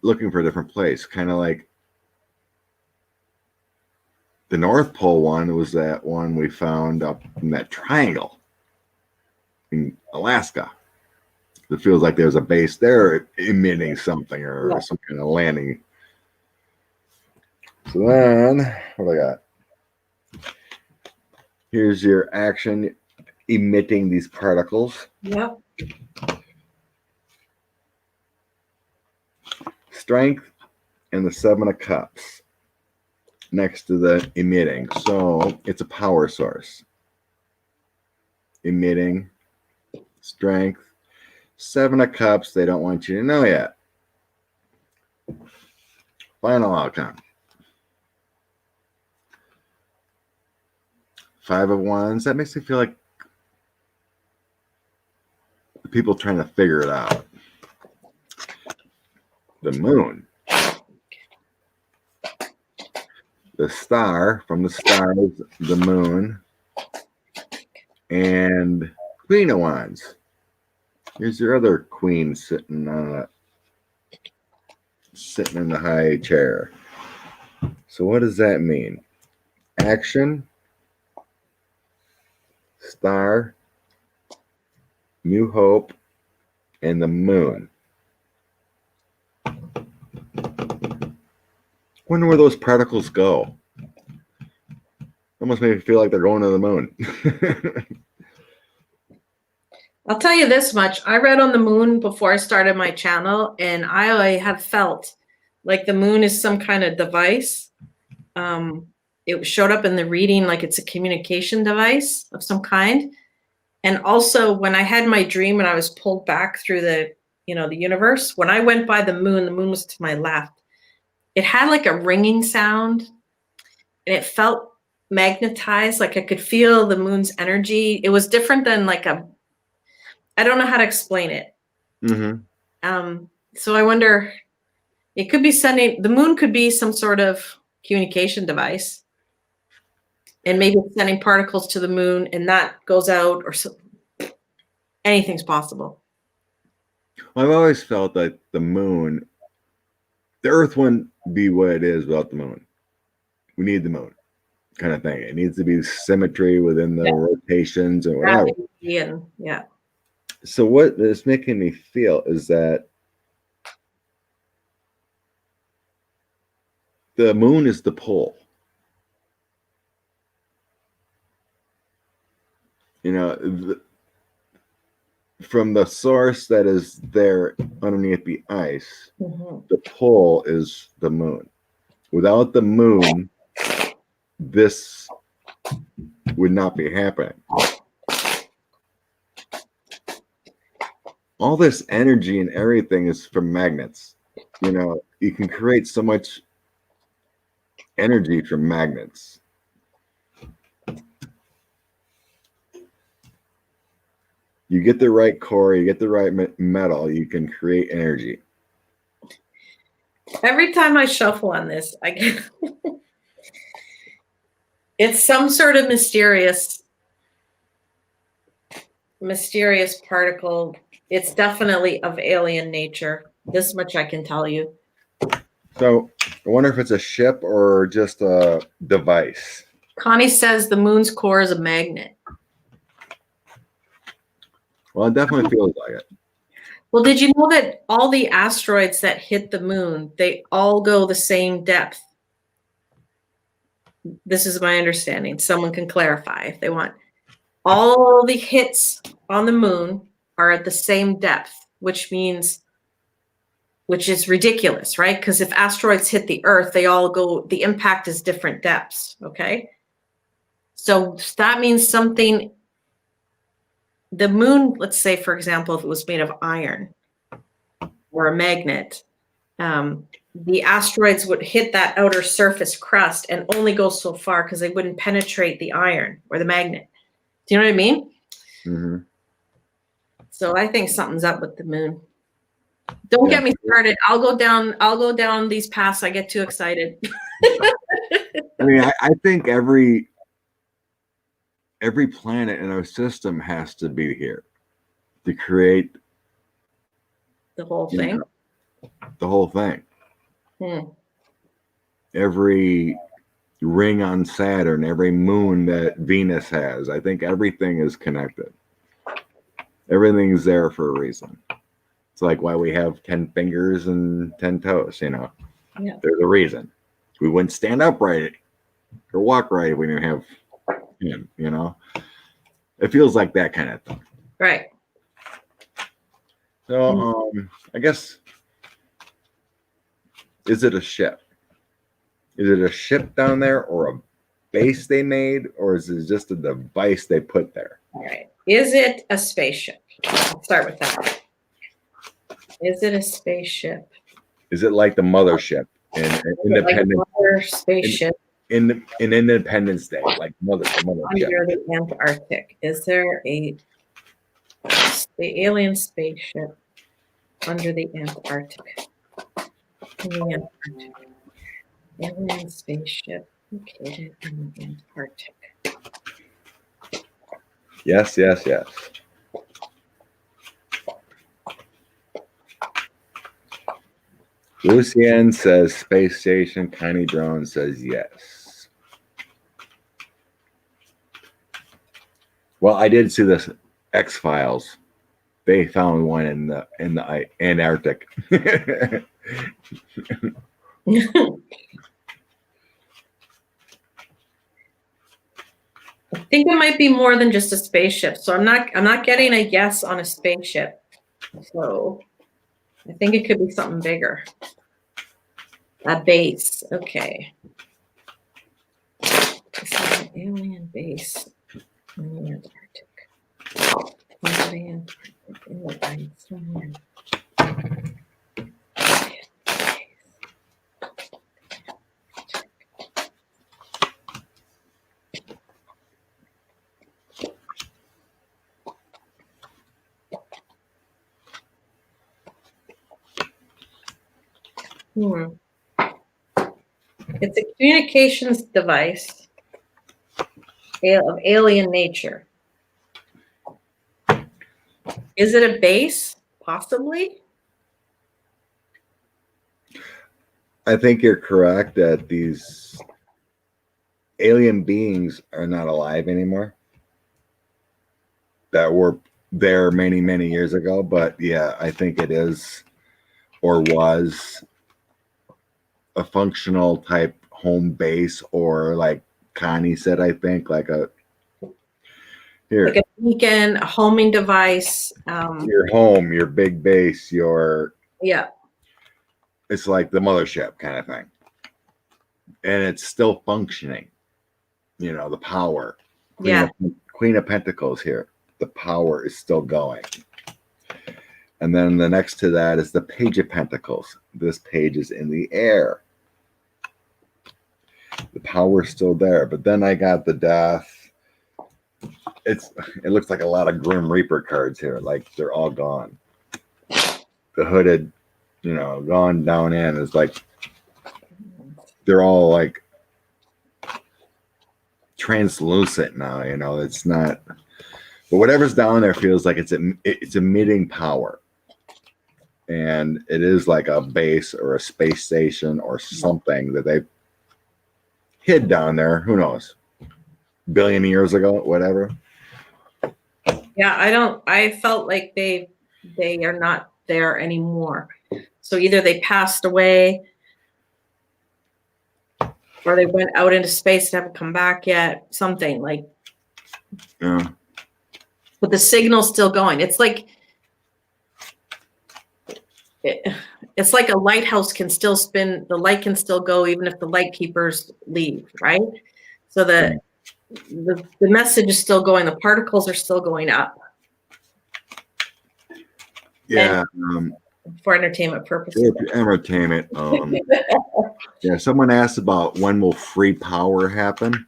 looking for a different place, kind of like the North Pole one was that one we found up in that triangle in Alaska. It feels like there's a base there emitting something or some kind of landing. So then, what do I got? Here's your action emitting these particles. Yep. Strength and the 7 of Cups next to the emitting. So it's a power source. Emitting, strength, 7 of Cups. They don't want you to know yet. Final outcome. 5 of Wands. That makes me feel like the people trying to figure it out. The Moon. The Star. From the stars, the Moon. And Queen of Wands. Here's your other queen sitting in the high chair. So what does that mean? Action. Star, New Hope, and the Moon. Wonder where those particles go. Almost made me feel like they're going to the moon. I'll tell you this much. I read on the moon before I started my channel, and I have felt like the moon is some kind of device. It showed up in the reading like it's a communication device of some kind. And also when I had my dream and I was pulled back through the the universe. When I went by the moon was to my left. It had like a ringing sound, and it felt magnetized. Like I could feel the moon's energy. It was different than like I don't know how to explain it. So I wonder, it could be the moon could be some sort of communication device, and maybe sending particles to the moon, and that goes out, or so. Anything's possible. I've always felt that the Earth wouldn't be what it is without the moon. We need the moon, kind of thing. It needs to be symmetry within the rotations and whatever. And, yeah. So what it's making me feel is that the moon is the pole. From the source that is there underneath the ice, the pole is the moon. Without the moon, this would not be happening. All this energy and everything is from magnets. You can create so much energy from magnets. You get the right core, you get the right metal, you can create energy. Every time I shuffle on this, I get it's some sort of mysterious particle. It's definitely of alien nature. This much I can tell you. So I wonder if it's a ship or just a device. Connie says the moon's core is a magnet. Well, it definitely feels like it. Well, did you know that all the asteroids that hit the moon, they all go the same depth? This is my understanding. Someone can clarify if they want. All the hits on the moon are at the same depth, which is ridiculous, right? Because if asteroids hit the Earth, the impact is different depths, okay? So that means the moon, let's say, for example, if it was made of iron or a magnet, the asteroids would hit that outer surface crust and only go so far because they wouldn't penetrate the iron or the magnet. Do you know what I mean? Mm-hmm. So I think something's up with the moon. Don't get me started. I'll go down these paths. I get too excited. I mean, I think every planet in our system has to be here to create the whole thing. The whole thing. Every ring on Saturn, every moon that Venus has, I think everything is connected. Everything's there for a reason. It's like why we have 10 fingers and 10 toes, Yeah. There's a reason. We wouldn't stand upright or walk right if we didn't have him, It feels like that kind of thing. Right. So I guess, is it a ship? Is it a ship down there or a base they made, or is it just a device they put there? All right. Is it a spaceship? I'll start with that. Is it a spaceship? Is it like the mothership in Independence? Like mother spaceship. In Independence Day, like mothership. Under the Antarctic. Is there the alien spaceship under the Antarctic? In the Antarctic. Alien spaceship located in the Antarctic. Yes. Lucienne says space station. Tiny Drone says yes. Well, I did see this X-Files. They found one in the Antarctic. I think it might be more than just a spaceship. So I'm not getting a yes on a spaceship. So I think it could be something bigger. A base. Okay. This is an alien base in the Antarctic. In the Antarctic. Hmm. It's a communications device of alien nature. Is it a base? Possibly. I think you're correct that these alien beings are not alive anymore. That were there many, many years ago. But yeah, I think it is or was a functional type home base, or like Connie said, I think like a Like a beacon, a homing device. Your home, your big base, Yeah. It's like the mothership kind of thing. And it's still functioning. You know, the power. Queen of Pentacles here. The power is still going. And then the next to that is the Page of Pentacles. This page is in the air. The power is still there. But then I got the Death. It looks like a lot of Grim Reaper cards here. Like they're all gone. The hooded, gone down in is like they're all like translucent now. It's not. But whatever's down there feels like it's emitting power, and it is like a base or a space station or something that they hid down there. Who knows? Billion years ago, whatever. Yeah, I felt like they are not there anymore. So either they passed away or they went out into space and haven't come back yet. Something like. Yeah. But the signal's still going. It's like a lighthouse can still spin. The light can still go even if the light keepers leave, right? So the message is still going. The particles are still going up. Yeah. For entertainment purposes. Entertainment. Yeah. Someone asked about when will free power happen.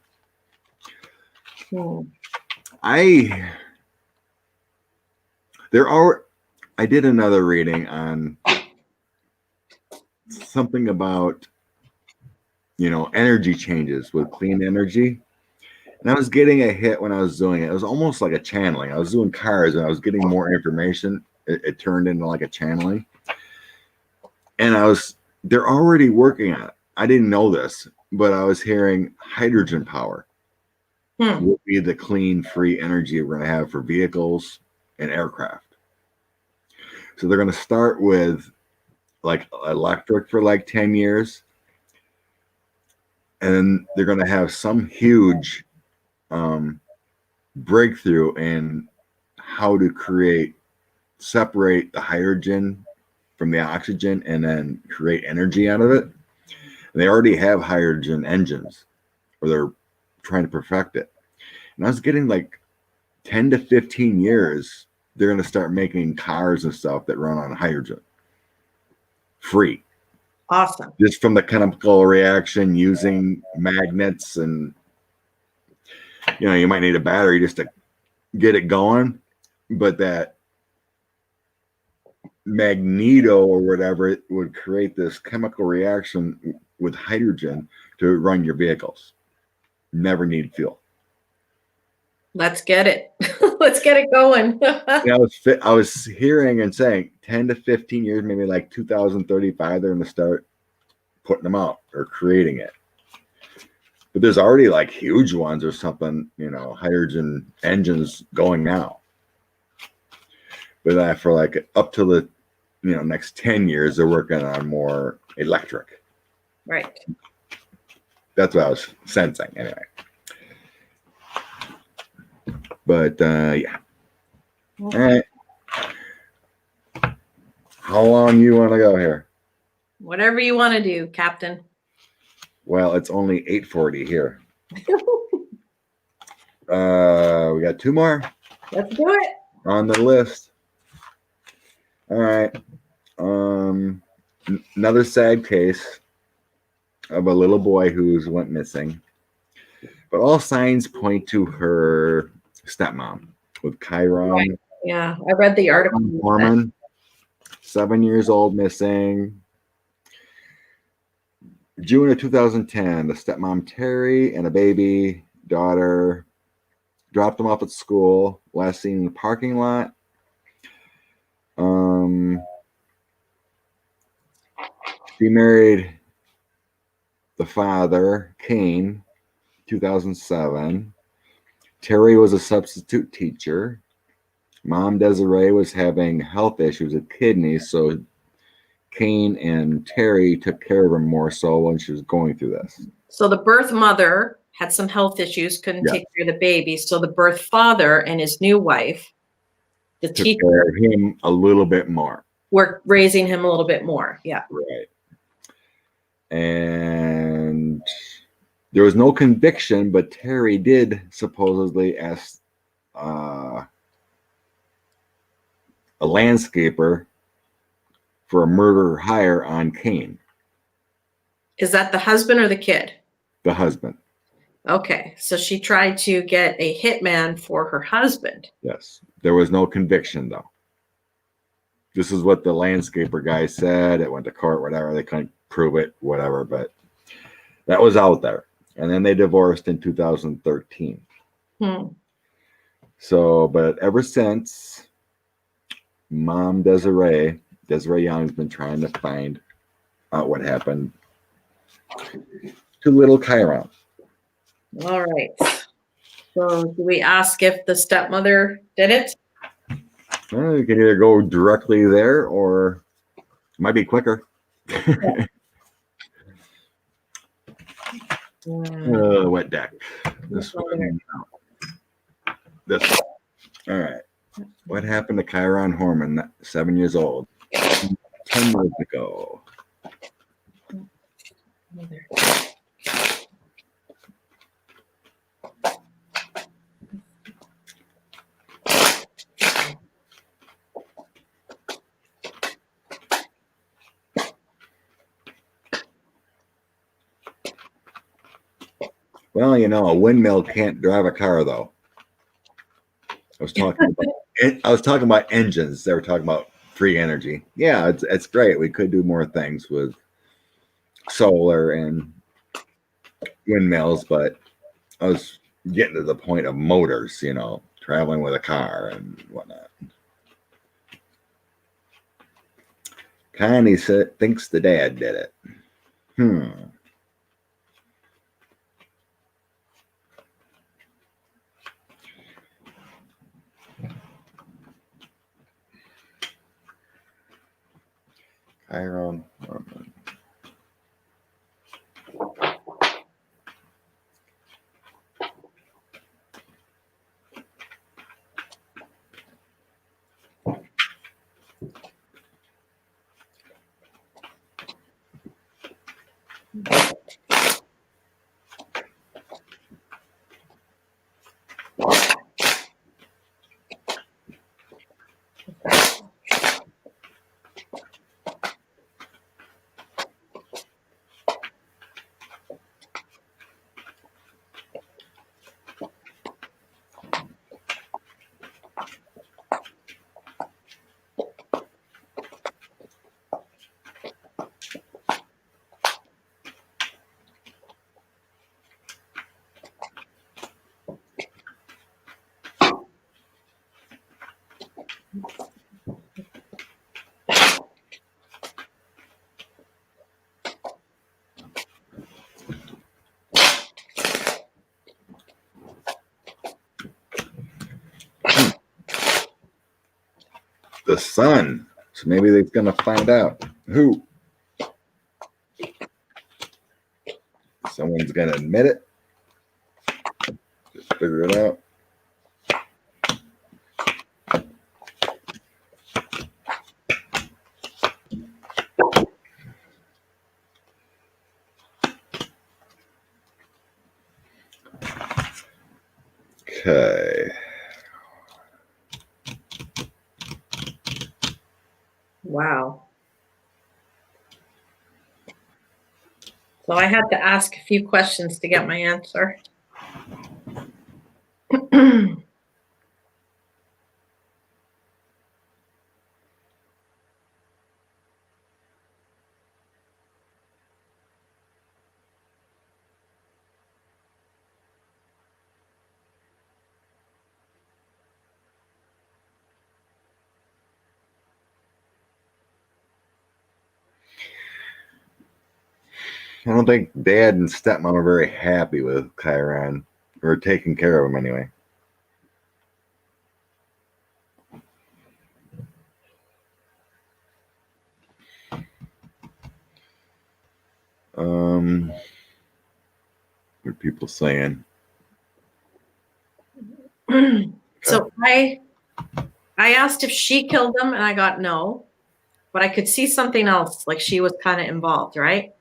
I did another reading on something about energy changes with clean energy. And I was getting a hit when I was doing it. It was almost like a channeling. I was doing cards and I was getting more information. It turned into like a channeling. And they're already working on it. I didn't know this, but I was hearing hydrogen power will be the clean, free energy we're going to have for vehicles and aircraft. So they're going to start with like electric for like 10 years. And then they're going to have some huge breakthrough in how to separate the hydrogen from the oxygen and then create energy out of it. And they already have hydrogen engines, or they're trying to perfect it. And I was getting like 10 to 15 years, they're going to start making cars and stuff that run on hydrogen. Free. Awesome. Just from the chemical reaction using magnets, and you might need a battery just to get it going, but that magneto or whatever, it would create this chemical reaction with hydrogen to run your vehicles. Never need fuel. Let's get it. Let's get it going. I was hearing and saying 10 to 15 years, maybe like 2035, they're going to start putting them out or creating it. But there's already like huge ones or something, hydrogen engines going now. But for like up to the next 10 years, they're working on more electric. Right. That's what I was sensing anyway. But yeah. All right. How long you want to go here? Whatever you want to do, Captain. Well, it's only 8:40 here. We got two more. Let's do it. On the list. All right. Another sad case of a little boy who's went missing. But all signs point to her stepmom with Kyron. Right. Yeah, I read the article. Horman, 7 years old, missing. June of 2010, the stepmom Terry and a baby daughter dropped them off at school. Last seen in the parking lot. She married the father, Kane, 2007. Terry was a substitute teacher. Mom Desiree was having health issues with kidneys, so Kane and Terry took care of her more so when she was going through this. So the birth mother had some health issues, couldn't take care of the baby. So the birth father and his new wife, the took teacher, care of him a little bit more. Were raising him a little bit more. Yeah. Right. And there was no conviction, but Terry did supposedly ask a landscaper for a murder hire on Kane. Is that the husband or the kid? The husband. Okay. So she tried to get a hitman for her husband. Yes. There was no conviction, though. This is what the landscaper guy said. It went to court, whatever. They couldn't prove it, whatever. But that was out there. And then they divorced in 2013. So, but ever since, Mom Desiree Young's been trying to find out what happened to little Kyron. All right. So do we ask if the stepmother did it? Well, you can either go directly there or it might be quicker. Wet deck. This one. This one. All right. What happened to Kyron Horman, 7 years old, 10 years ago? Well, you know, a windmill can't drive a car, though. I was talking about engines. They were talking about free energy. Yeah, it's great. We could do more things with solar and windmills, but I was getting to the point of motors, you know, traveling with a car and whatnot. Connie thinks the dad did it. Kyron Horman. The sun. So maybe they're going to find out who. Someone's going to admit it. Just figure it out. Okay. Wow. So I had to ask a few questions to get my answer. I don't think Dad and Stepmom are very happy with Kyron, or taking care of him anyway. What are people saying? So I asked if she killed him, and I got no, but I could see something else, like she was kind of involved, right?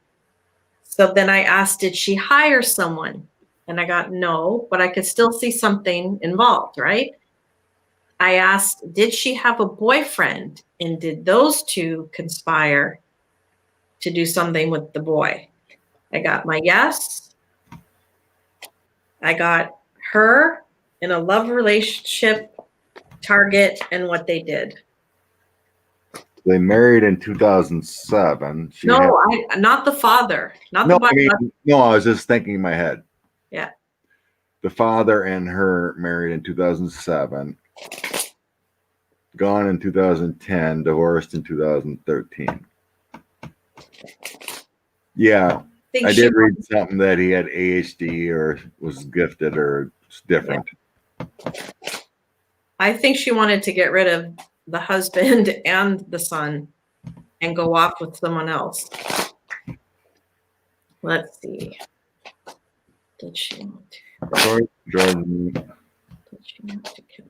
So then I asked, did she hire someone? And I got no, but I could still see something involved, right? I asked, did she have a boyfriend? And did those two conspire to do something with the boy? I got my yes. I got her in a love relationship, target, and what they did. They married in 2007. Not the father. Not No, the no, I was just thinking in my head. Yeah. The father and her married in 2007. Gone in 2010, divorced in 2013. Yeah, I did read something that he had ADHD or was gifted or different. Yeah. I think she wanted to get rid of the husband and the son and go off with someone else. Let's see. Did she want to? Jordan. Did she want to kill?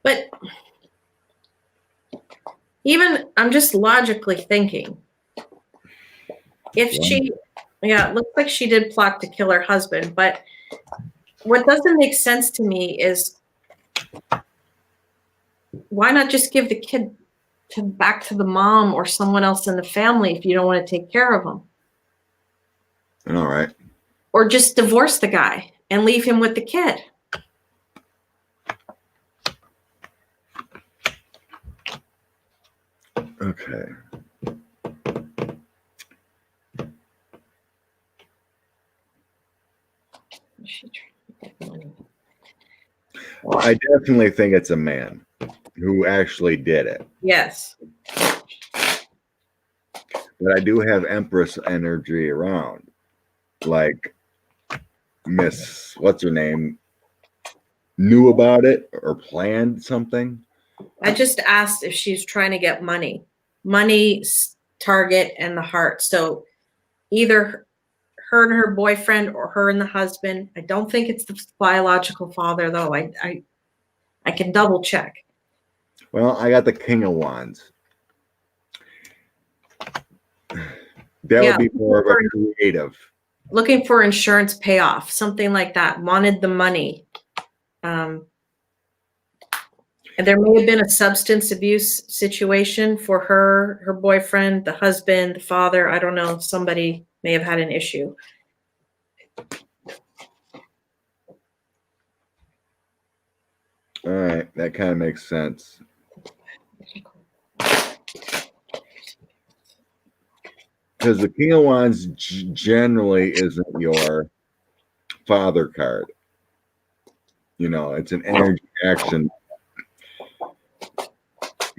But even I'm just logically thinking, if she, it looks like she did plot to kill her husband, but what doesn't make sense to me is why not just give the kid back to the mom or someone else in the family if you don't want to take care of him? All right. Or just divorce the guy and leave him with the kid. Okay. I definitely think it's a man who actually did it. Yes. But I do have Empress energy around. Like Miss, what's her name, knew about it or planned something. I just asked if she's trying to get money, target, and the heart. So either her and her boyfriend or her and the husband. I don't think it's the biological father, though. I can double check. Well, I got the King of Wands. That would be more of a creative. Looking for insurance payoff, something like that. Wanted the money. And there may have been a substance abuse situation for her boyfriend, the husband, the father. I don't know. Somebody may have had an issue. All right. That kind of makes sense. Because the King of Wands generally isn't your father card. You know, it's an energy action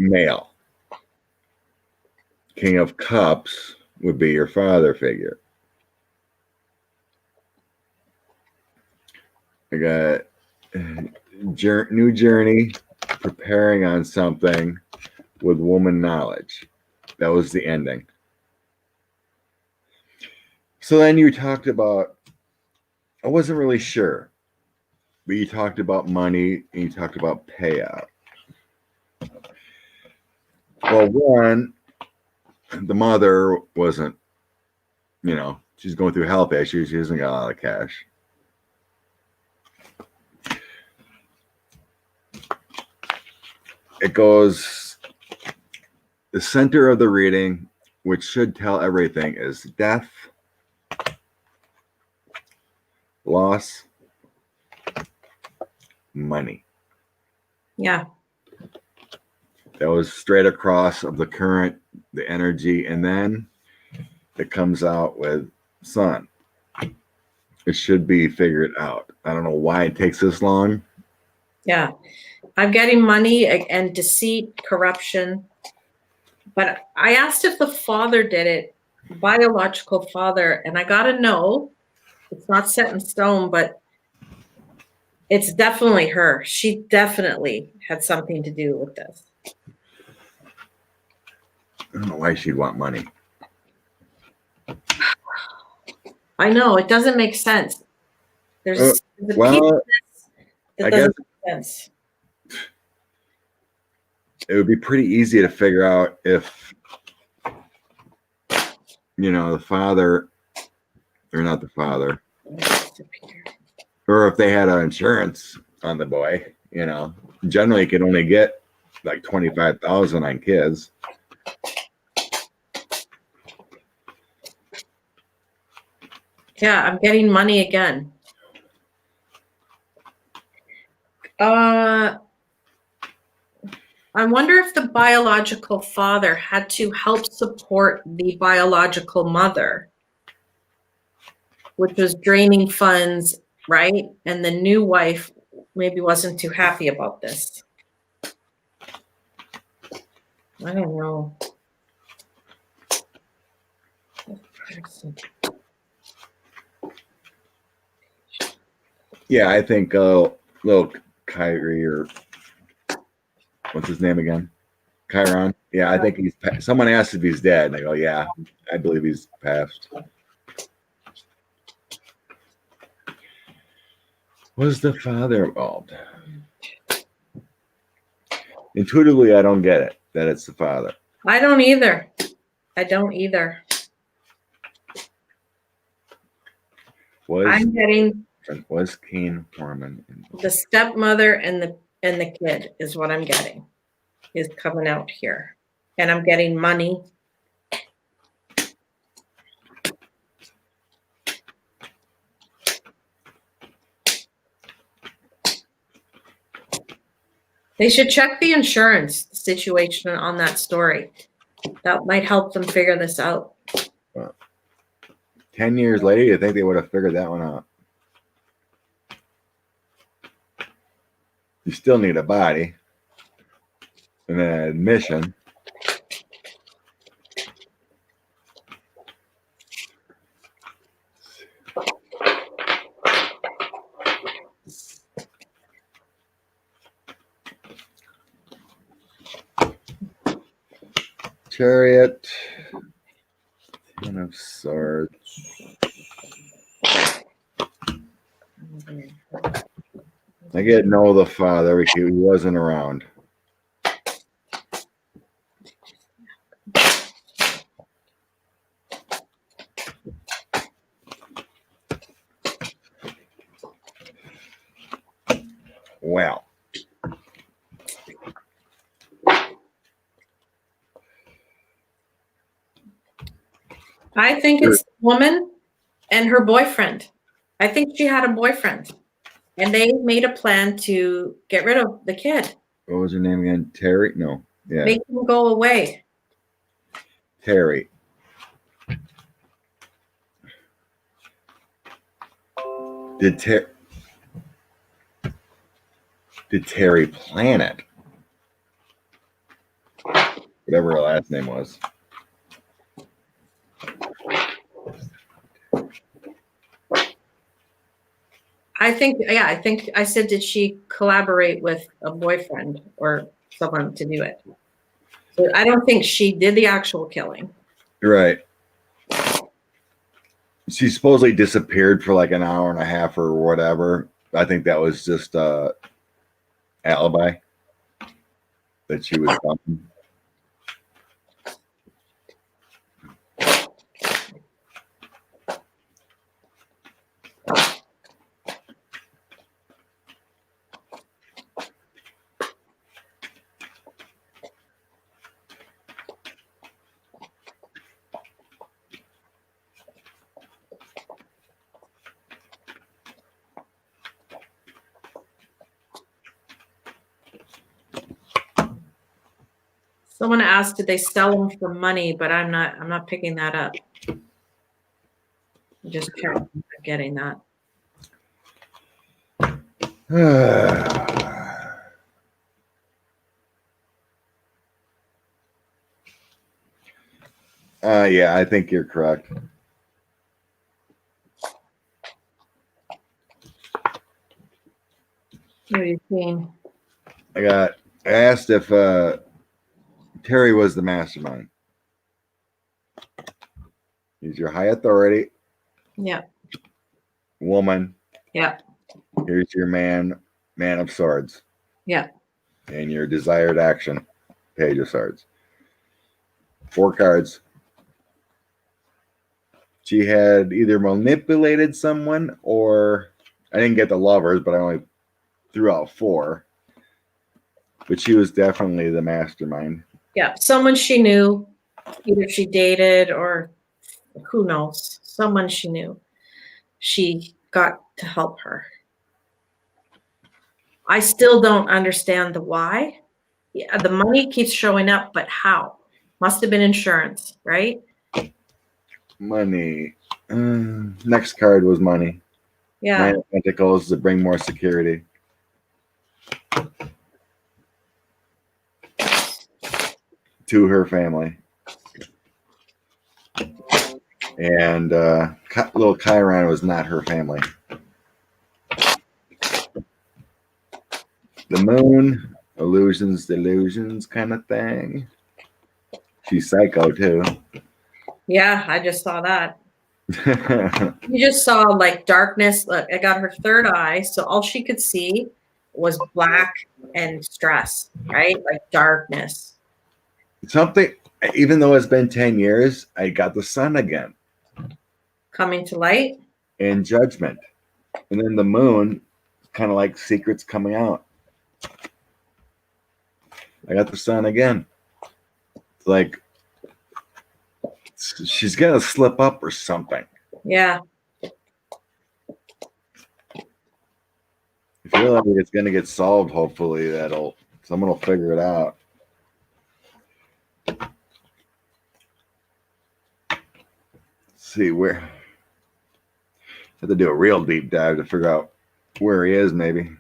male. King of Cups would be your father figure. I got new journey, preparing on something with woman knowledge. That was the ending. So then you talked about, I wasn't really sure, but you talked about money and you talked about payout. Well, one, the mother wasn't, you know, she's going through health issues. She hasn't got a lot of cash. It goes, the center of the reading, which should tell everything, is death, loss, money. Yeah. That was straight across of the current, the energy, and then it comes out with sun. It should be figured out. I don't know why it takes this long. Yeah. I'm getting money and deceit, corruption. But I asked if the father did it, biological father, and I got to know. It's not set in stone, but it's definitely her. She definitely had something to do with this. I don't know why she'd want money. I know, it doesn't make sense. There's a piece of this that doesn't make sense. It would be pretty easy to figure out if, you know, the father, or not the father, or if they had insurance on the boy. You know, generally you can only get like 25,000 on kids. Yeah, I'm getting money again. I wonder if the biological father had to help support the biological mother, which was draining funds, right? And the new wife maybe wasn't too happy about this. I don't know. Yeah, I think little Kyrie, or what's his name again? Kyron. Yeah, I think he's. Someone asked if he's dead, and I go, yeah, I believe he's passed. Was the father involved? Intuitively, I don't get it that it's the father. I don't either. I don't either. I'm getting was Kyron Horman the stepmother and the kid is what I'm getting, is coming out here, and I'm getting money. They should check the insurance situation on that story. That might help them figure this out. 10 years later, you think they would have figured that one out? You still need a body and an admission. Chariot, Ten of Swords. I get no the father. He wasn't around. Well, I think it's the woman and her boyfriend. I think she had a boyfriend, and they made a plan to get rid of the kid. What was her name again? Terry? No. Yeah. Make him go away. Terry. Did Terry plan it? Whatever her last name was. I think I said, did she collaborate with a boyfriend or someone to do it? So I don't think she did the actual killing. Right. She supposedly disappeared for like an hour and a half or whatever. I think that was just alibi that she was gone. Someone asked, did they sell them for money? But I'm not picking that up. Just getting that. Yeah, I think you're correct. What are you seeing? I asked if Terry was the mastermind. He's your high authority Yeah. woman. Yeah. Here's your man of swords. Yeah. And your desired action, page of swords. 4 cards. She had either manipulated someone or I didn't get the lovers, but I only threw out 4. But she was definitely the mastermind. Yeah. Someone she knew, either she dated or who knows, someone she knew. She got to help her. I still don't understand the why. Yeah, the money keeps showing up, but how? Must have been insurance, right? Money. Next card was money. Yeah. 9 of Pentacles to bring more security. To her family. And little Kyron was not her family. The moon, illusions, delusions kind of thing. She's psycho too. Yeah, I just saw that. You just saw like darkness. Look, I got her third eye, so all she could see was black and stress, right? Like darkness. Something, even though it's been 10 years, I got the sun again. Coming to light. And judgment. And then the moon, kind of like secrets coming out. I got the sun again. It's like she's gonna slip up or something. Yeah. I feel like it's gonna get solved. Hopefully, someone will figure it out. Let's see where. Have to do a real deep dive to figure out where he is. Maybe.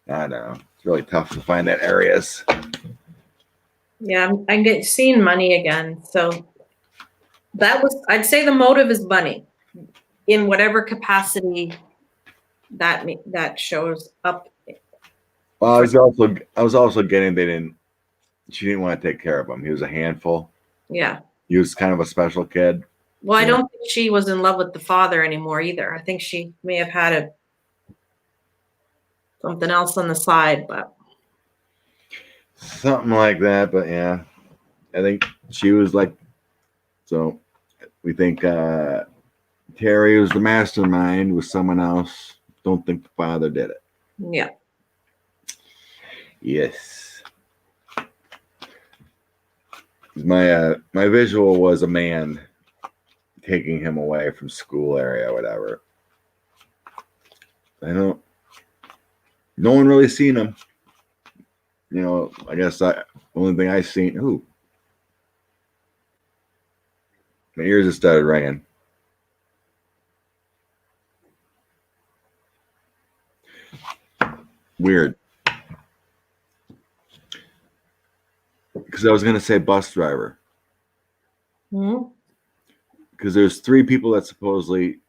I don't know. It's really tough to find that areas. Yeah, I'm seeing money again. So I'd say the motive is money in whatever capacity that shows up. Well, I was also getting she didn't want to take care of him. He was a handful. Yeah. He was kind of a special kid. Well, I don't think she was in love with the father anymore either. I think she may have had something else on the side, but something like that. But yeah, I think she was like, so we think Terry was the mastermind with someone else. Don't think the father did it. Yeah. Yes. My visual was a man taking him away from school area, whatever. No one really seen him. I guess the only thing I seen. Ooh, my ears just started ringing. Weird. Because I was gonna say bus driver. Mm-hmm. Because there's 3 people that supposedly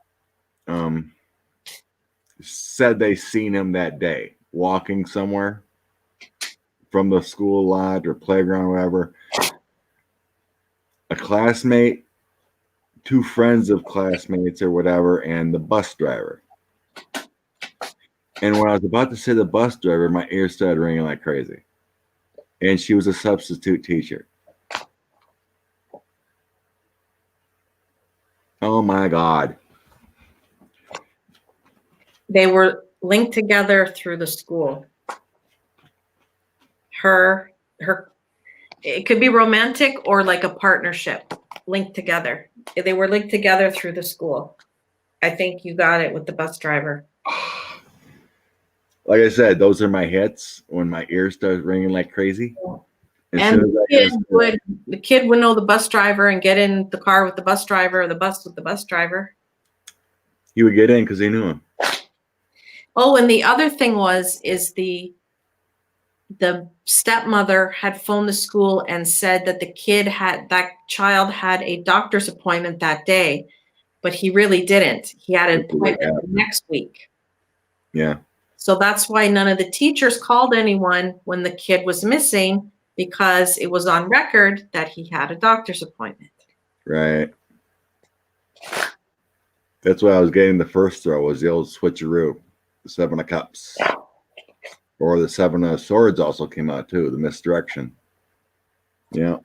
said they seen him that day walking somewhere from the school lot or playground or whatever. A classmate, 2 friends of classmates or whatever, and the bus driver. And when I was about to say the bus driver, my ears started ringing like crazy. And she was a substitute teacher. Oh my God. They were linked together through the school. It could be romantic or like a partnership linked together. They were linked together through the school. I think you got it with the bus driver. Like I said, those are my hits when my ears start ringing like crazy. And the kid would know the bus driver and get in the car with the bus driver or the bus with the bus driver. He would get in because he knew him. Oh, and the other thing is the stepmother had phoned the school and said that that child had a doctor's appointment that day, but he really didn't. He had an appointment the next week. Yeah. So that's why none of the teachers called anyone when the kid was missing, because it was on record that he had a doctor's appointment. Right. That's why I was getting the first throw, was the old switcheroo, the 7 of Cups. Or the 7 of Swords also came out too, the misdirection. Yeah.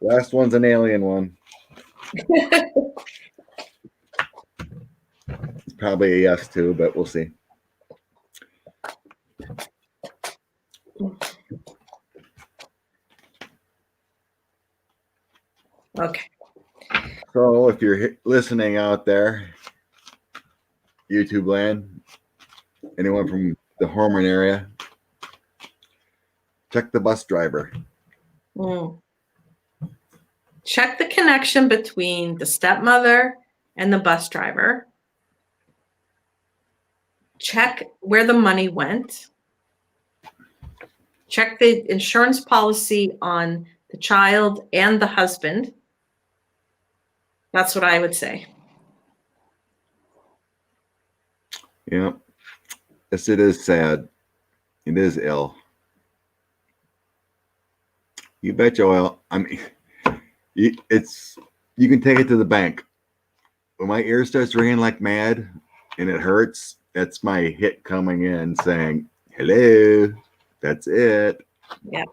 Last one's an alien one. It's probably a yes too, but we'll see. Okay. So if you're listening out there, YouTube land, anyone from the Horman area, check the bus driver. Check the connection between the stepmother and the bus driver. Check where the money went. Check the insurance policy on the child and the husband. That's what I would say. Yeah. Yes, it is sad. It is ill. You bet you will. I mean, you can take it to the bank. When my ear starts ringing like mad and it hurts, that's my hit coming in saying, hello, that's it. Yeah.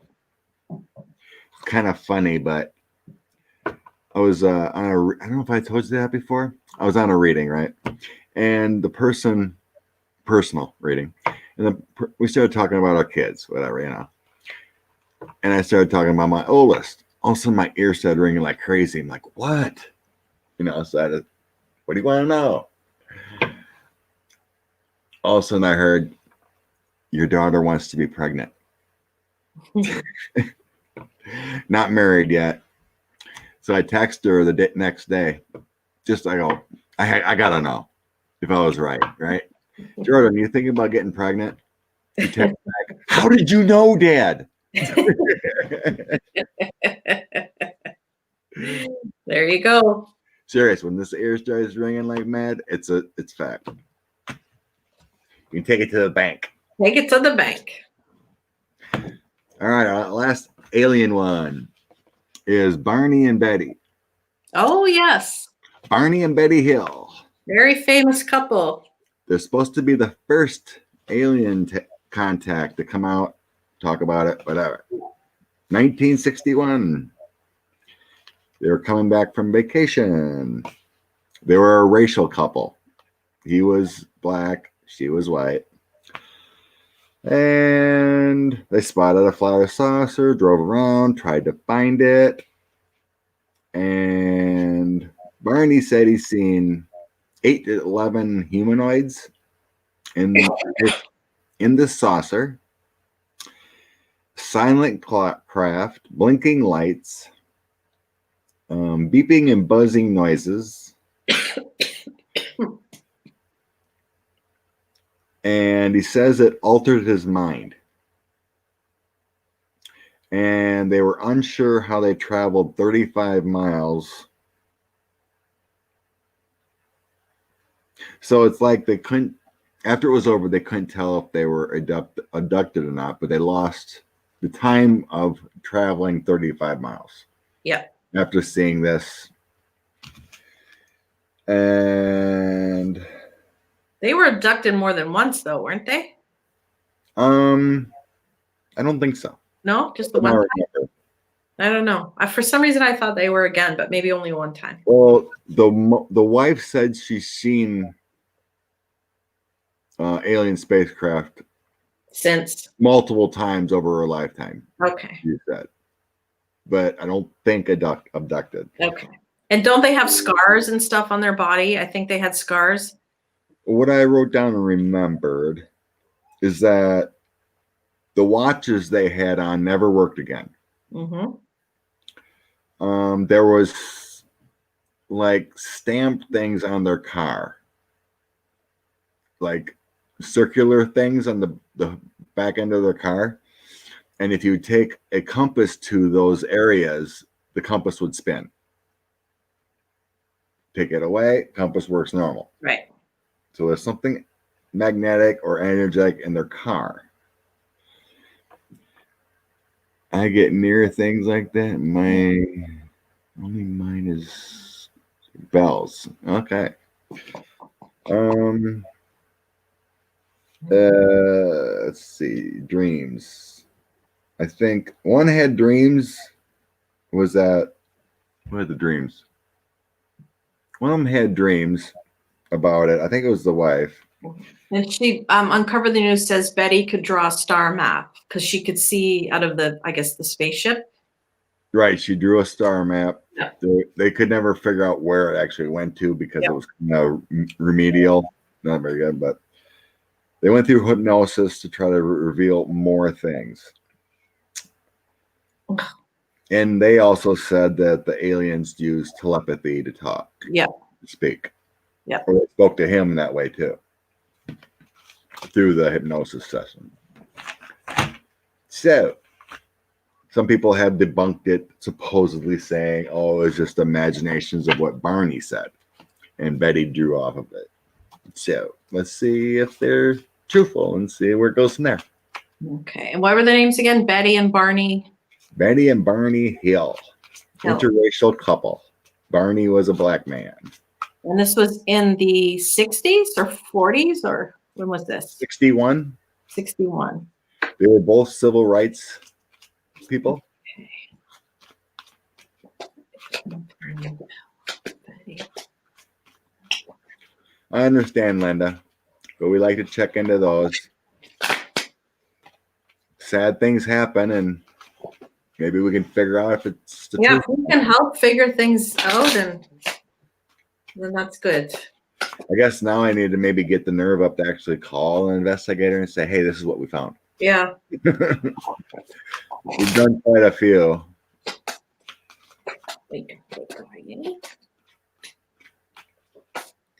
It's kind of funny, but I was on I don't know if I told you that before. I was on a reading, right? And the personal reading. And we started talking about our kids, whatever, And I started talking about my oldest. All of a sudden, my ear started ringing like crazy. I'm like, what? So what do you want to know? All of a sudden, I heard, your daughter wants to be pregnant. Not married yet. So I texted her the next day. I got to know if I was right? Jordan, you thinking about getting pregnant? You text back, how did you know, Dad? There you go. Serious, when this ear starts ringing like mad, it's fact. You can take it to the bank. Take it to the bank. All right, our last alien one is Barney and Betty. Oh, yes. Barney and Betty Hill. Very famous couple. They're supposed to be the first alien contact to come out, talk about it, whatever. 1961. They were coming back from vacation. They were a racial couple. He was black, she was white. And they spotted a flying saucer, drove around, tried to find it. And Barney said he's seen 8 to 11 humanoids in the saucer. Silent craft, blinking lights, beeping and buzzing noises. And he says it altered his mind. And they were unsure how they traveled 35 miles. So it's like they couldn't, after it was over, they couldn't tell if they were abducted or not, but they lost the time of traveling 35 miles. Yeah. After seeing this. And they were abducted more than once, though, weren't they? I don't think so. No, just the one time? I don't know. For some reason, I thought they were again, but maybe only one time. Well, the wife said she's seen alien spacecraft since multiple times over her lifetime. Okay. She said. But I don't think abducted. Okay. And don't they have scars and stuff on their body? I think they had scars. What I wrote down and remembered is that the watches they had on never worked again. Mm-hmm. There was like stamped things on their car. like circular things on the back end of their car. And if you take a compass to those areas, the compass would spin. Take it away, compass works normal. Right. So there's something magnetic or energetic in their car. I get near things like that. Mine is bells. Okay. Let's see. Dreams. I think one had dreams. Was that what are the dreams? One of them had dreams about it. I think it was the wife. And she uncovered the news, says Betty could draw a star map because she could see out of the, I guess, the spaceship. Right. She drew a star map. Yep. They could never figure out where it actually went to because Yep. it was remedial. Not very good, but they went through hypnosis to try to reveal more things. And they also said that the aliens used telepathy to talk. Yeah. To speak. Yeah. Or they spoke to him that way too. Through the hypnosis session. So some people have debunked it, supposedly saying, oh, it was just imaginations of what Barney said. And Betty drew off of it. So let's see if they're truthful and see where it goes from there. Okay. And what were the names again? Betty and Barney? Betty and Barney Hill. Interracial couple. Barney was a black man. And this was in the 60s or 40s, or when was this? 61. 61. They were both civil rights people. Okay. I understand, Linda, but we like to check into those. Sad things happen, and maybe we can figure out if it's the Yeah, truth. if we can help figure things out, and then that's good. I guess now I need to maybe get the nerve up to actually call an investigator and say, hey, this is what we found. Yeah. We've done quite a few.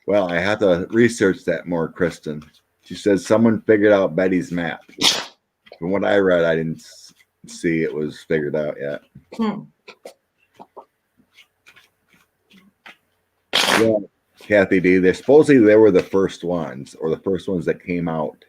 Well, I have to research that more, Kristen. She says someone figured out Betty's map. From what I read, I didn't see it was figured out yet. Yeah, Kathy D. Supposedly they were the first ones, or the first ones that came out.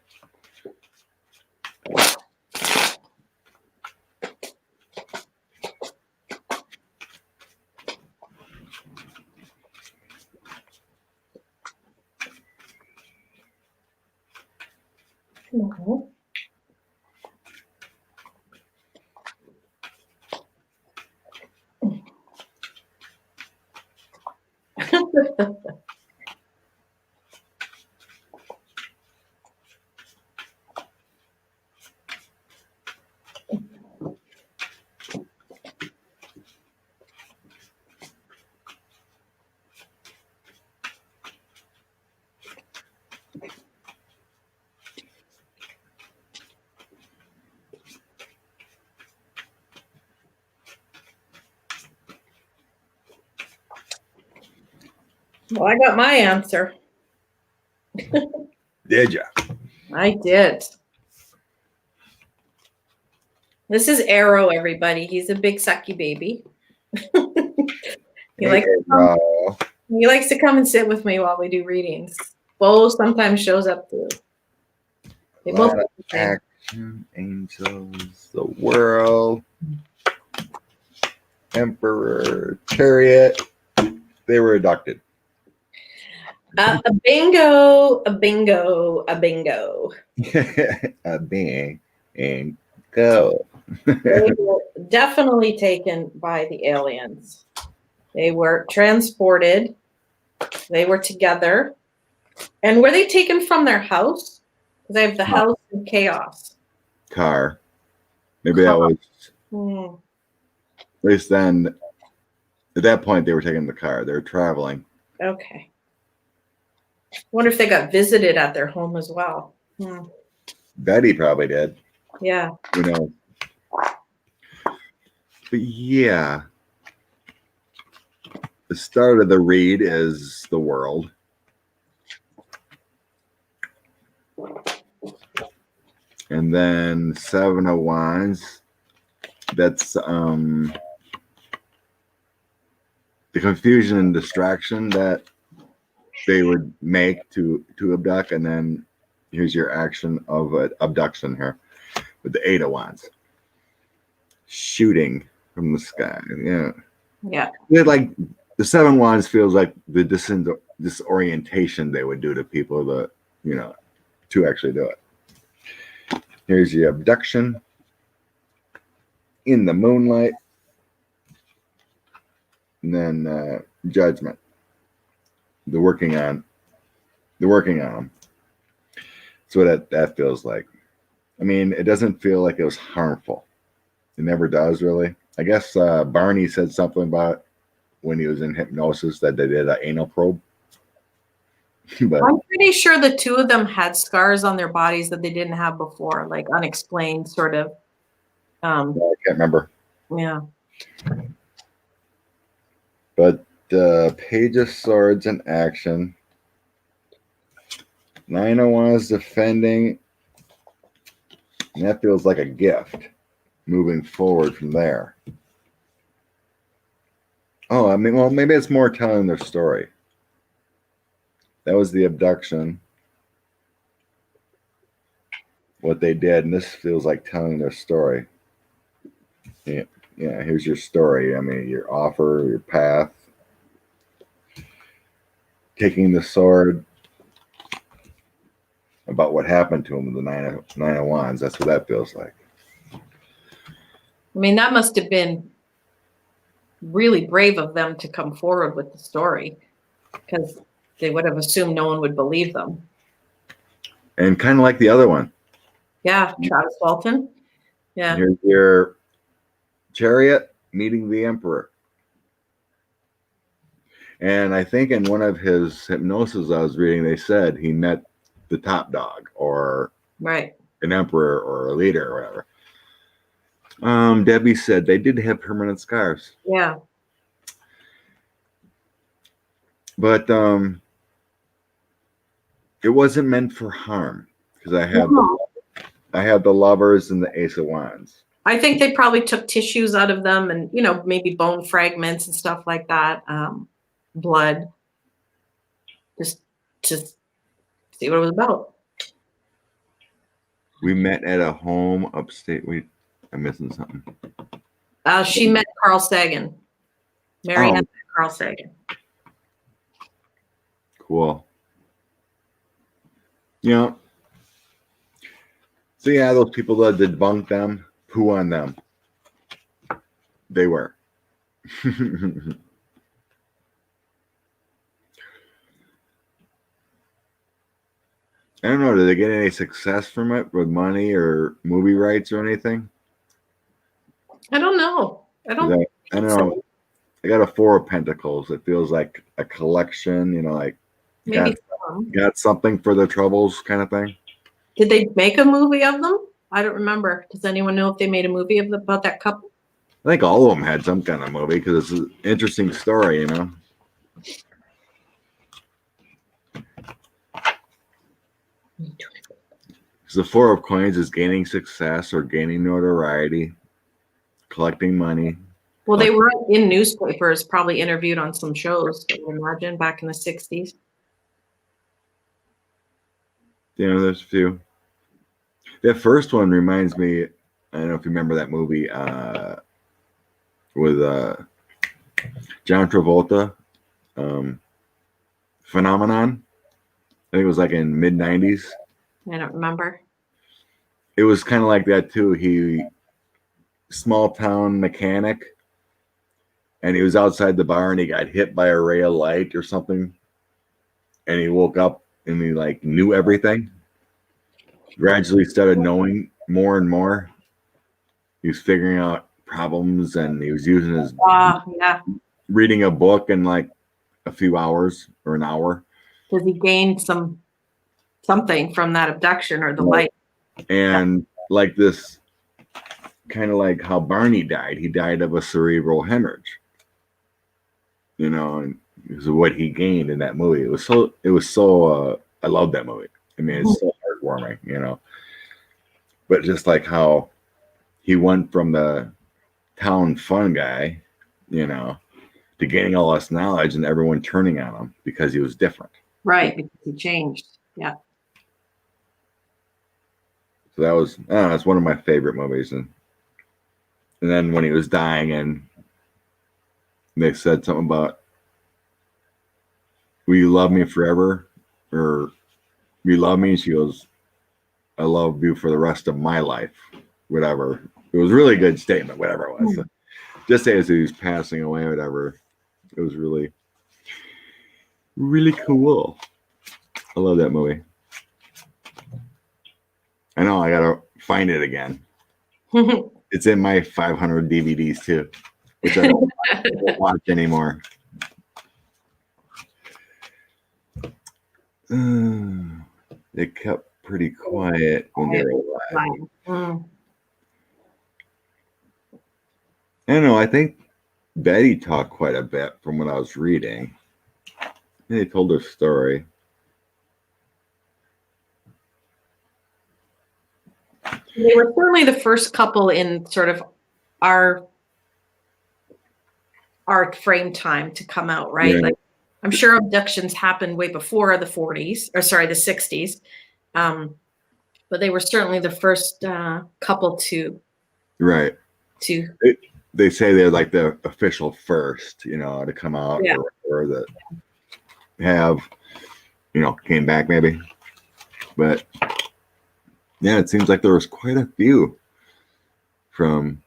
Well, I got my answer. Did ya? I did. This is Arrow, everybody. He's a big sucky baby. He likes to come and sit with me while we do readings. Bo sometimes shows up too. They both look the same. Action, angels, the world, emperor, chariot. They were abducted. A bingo, a bingo, a bingo. A bing and go. They were definitely taken by the aliens. They were transported. They were together. And were they taken from their house? Because I have the house of chaos. Car. Maybe that was. At least then, at that point, they were taking the car. They were traveling. Okay. Wonder if they got visited at their home as well. Betty probably did. Yeah. You know. But yeah. The start of the read is the world. And then 7 of Wands. That's the confusion and distraction that they would make to abduct. And then here's your action of abduction here with the 8 of Wands. Shooting from the sky. Yeah. Like the 7 Wands feels like the disorientation they would do to people to actually do it. Here's the abduction in the moonlight. And then judgment. They're working on them. So that feels like. I mean, it doesn't feel like it was harmful. It never does, really. I guess Barney said something about when he was in hypnosis that they did an anal probe. But I'm pretty sure the 2 of them had scars on their bodies that they didn't have before, like unexplained sort of. I can't remember. Yeah. But Page of Swords in action. 9 of Wands defending. And that feels like a gift moving forward from there. Oh, I mean, well, maybe it's more telling their story. That was the abduction. What they did, and this feels like telling their story. Yeah, here's your story. I mean, your offer, your path. Taking the sword about what happened to him with the 9 of Wands. That's what that feels like. I mean, that must have been really brave of them to come forward with the story, because they would have assumed no one would believe them. And kind of like the other one. Yeah, Travis Walton. Yeah. Here's your Chariot meeting the Emperor. And I think in one of his hypnosis I was reading, they said he met the top dog or Right. an emperor or a leader or whatever. Debbie said they did have permanent scars. Yeah. But it wasn't meant for harm because I have the Lovers and the Ace of Wands. I think they probably took tissues out of them and, maybe bone fragments and stuff like that. Blood. Just to see what it was about. We met at a home upstate. I'm missing something. She met Carl Sagan. Marianne met Carl Sagan. Cool. So yeah, those people that debunk them, poo on them. They were. I don't know. Did they get any success from it with money or movie rights or anything? I don't know. I don't know. I got a 4 of Pentacles. It feels like a collection, like maybe got something for their troubles kind of thing. Did they make a movie of them? I don't remember. Does anyone know if they made a movie about that couple? I think all of them had some kind of movie because it's an interesting story, So the 4 of Coins is gaining success or gaining notoriety, collecting money. Well, they were in newspapers, probably interviewed on some shows, I would imagine, back in the 60s. There's a few. That first one reminds me, I don't know if you remember that movie with John Travolta, Phenomenon. I think it was like in mid-90s. I don't remember. It was kind of like that too. He small town mechanic, and he was outside the bar and he got hit by a ray of light or something, and he woke up and he knew everything. Gradually started knowing more and more. He was figuring out problems and he was using his reading a book in a few hours or an hour. Because he gained something from that abduction or the light. And this kind of like how Barney died. He died of a cerebral hemorrhage. And because of what he gained in that movie. It was so I love that movie. I mean, it's so heartwarming, you know. But just like how he went from the town fun guy, you know, to gaining all this knowledge and everyone turning on him because he was different. Right, because he changed. Yeah. So that was, it's one of my favorite movies. And then when he was dying and they said something about, will you love me forever? Or you love me? She goes, I love you for the rest of my life. Whatever. It was a really good statement, whatever it was. Just as he was passing away, whatever. It was really, really cool. I love that movie. I know, I gotta find it again. It's in my 500 DVDs too, which I don't watch anymore. They kept pretty quiet when they were alive. I don't know, I think Betty talked quite a bit from what I was reading. They told her story. They were certainly the first couple in sort of our frame time to come out, right? Like, I'm sure abductions happened way before the 40s, or sorry, the 60s. But they were certainly the first couple to. Right. They say they're like the official first, you know, to come out, or that have, you know, came back maybe. But yeah, it seems like there was quite a few from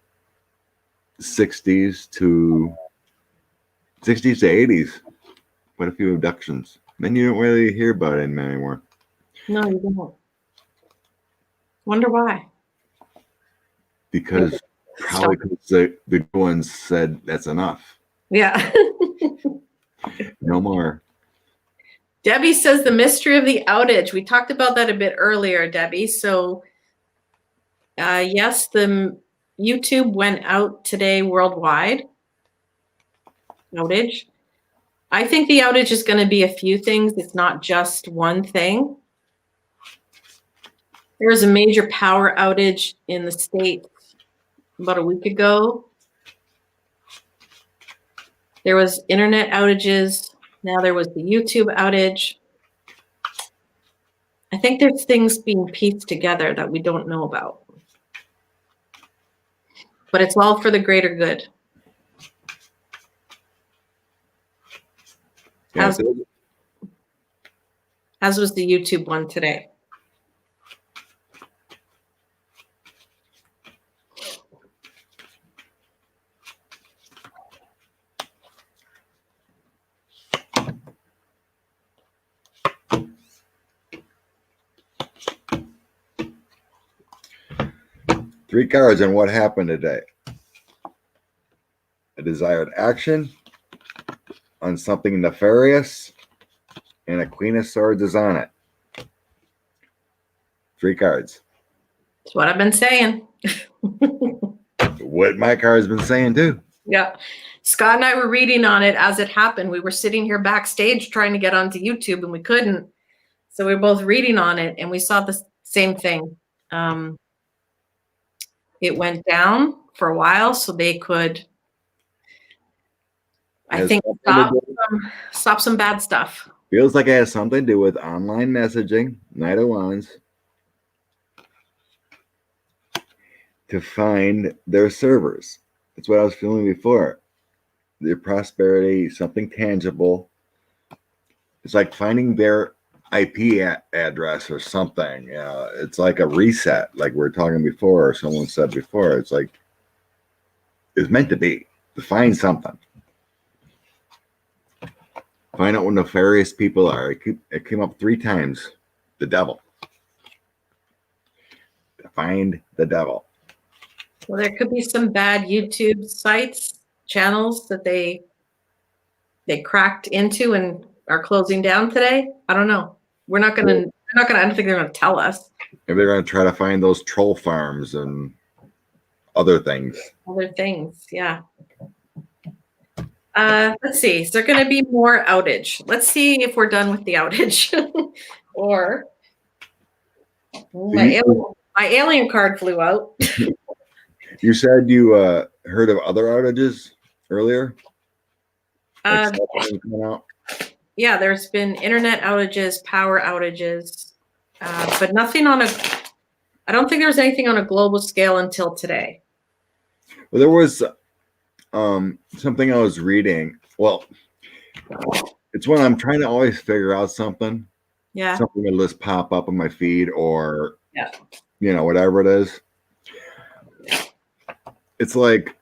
60s to 80s. Quite a few abductions. Then you don't really hear about it anymore. No, you don't. Wonder why. Because probably because the good ones said that's enough. Yeah. No more. Debbie says the mystery of the outage. We talked about that a bit earlier, Debbie. So yes, the YouTube went out today worldwide. Outage. I think the outage is going to be a few things. It's not just one thing. There was a major power outage in the States about a week ago. There was internet outages. Now there was the YouTube outage. I think there's things being pieced together that we don't know about. But it's all for the greater good. Yeah, as was the YouTube one today. Three cards on what happened today. A desired action on something nefarious, and a Queen of Swords is on it. Three cards. That's what I've been saying. What my card's been saying too. Yeah. Scott and I were reading on it as it happened. We were sitting here backstage trying to get onto YouTube and we couldn't. So we were both reading on it and we saw the same thing. It went down for a while so they could, I think, stop some bad stuff. Feels like it has something to do with online messaging, Knight of Wands, to find their servers. That's what I was feeling before. Their prosperity, something tangible. It's like finding their IP address or something. It's like a reset, like we were talking before, or someone said before. It's like it's meant to be, to find something. Find out what nefarious people are. It came up 3 times. The devil. To find the devil. Well, there could be some bad YouTube sites, channels that they cracked into and are closing down today. I don't know. I don't think they're gonna tell us. Maybe they're gonna try to find those troll farms and other things. Yeah. Let's see. Is there going to be more outage? Let's see if we're done with the outage. Or My alien card flew out. You said you heard of other outages earlier? Like cell phones coming out? Yeah, there's been internet outages, power outages, but nothing on I don't think there's anything on a global scale until today. Well, there was something I was reading. Well, it's when I'm trying to always figure out something. Yeah. Something will just pop up on my feed or, yeah, whatever it is. It's like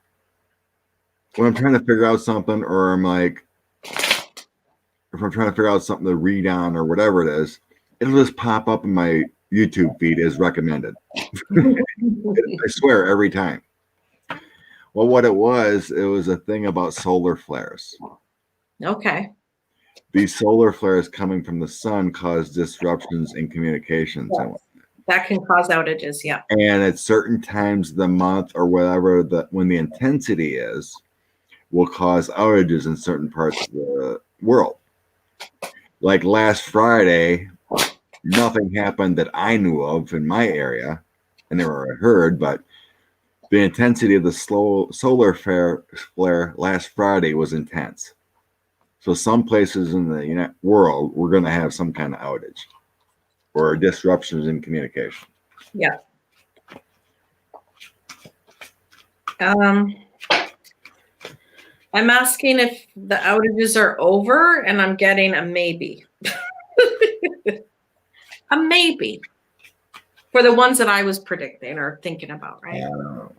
when I'm trying to figure out something, or I'm like, if I'm trying to figure out something to read on or whatever it is, it'll just pop up in my YouTube feed as recommended. I swear, every time. Well, what it was a thing about solar flares. Okay. These solar flares coming from the sun cause disruptions in communications. Yes. That can cause outages, yeah. And at certain times of the month or whatever, when the intensity is, will cause outages in certain parts of the world. Like last Friday, nothing happened that I knew of in my area. I never heard, but the intensity of the solar flare last Friday was intense. So some places in the world, we're going to have some kind of outage or disruptions in communication. Yeah. I'm asking if the outages are over, and I'm getting a maybe. A maybe. For the ones that I was predicting or thinking about, right? I don't know.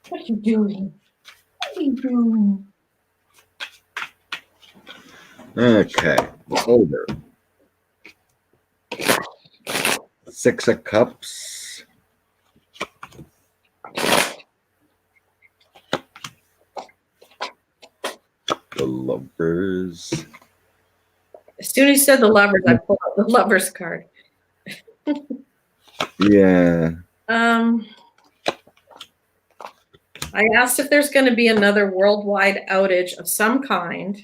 What are you doing? What are you doing? Okay, over. 6 of Cups. The Lovers. As soon as you said the Lovers, I pulled out the Lovers card. Yeah. I asked if there's going to be another worldwide outage of some kind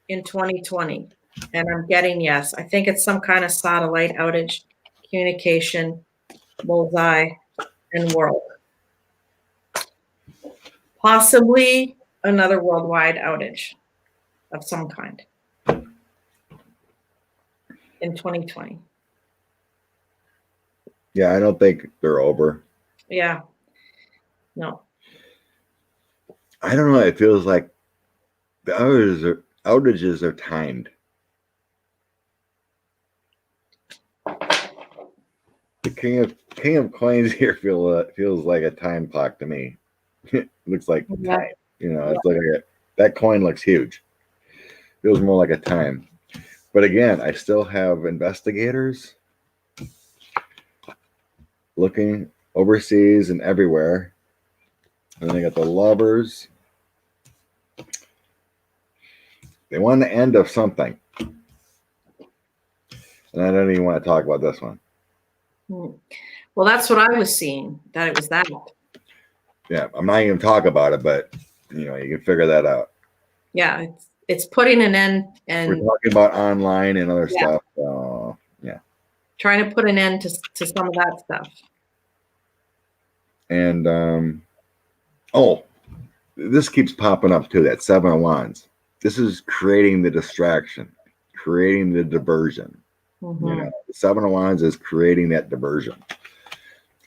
in 2020, and I'm getting yes. I think it's some kind of satellite outage, communication, bullseye, and world. Possibly another worldwide outage of some kind in 2020. Yeah, I don't think they're over. Yeah. No. I don't know. It feels like the outages are timed. The King of Coins here feels like a time clock to me. It looks like time. It's like that coin looks huge. Feels more like a time. But again, I still have investigators looking overseas and everywhere. And then I got the Lovers. They want the end of something. And I don't even want to talk about this one. Well, that's what I was seeing, that it was that. Yeah, I'm not even talking about it, but you can figure that out. Yeah, it's putting an end, and we're talking about online and other stuff. Yeah. Trying to put an end to some of that stuff. And this keeps popping up too, that 7 of Wands. This is creating the distraction, creating the diversion. Mm-hmm. The 7 of Wands is creating that diversion.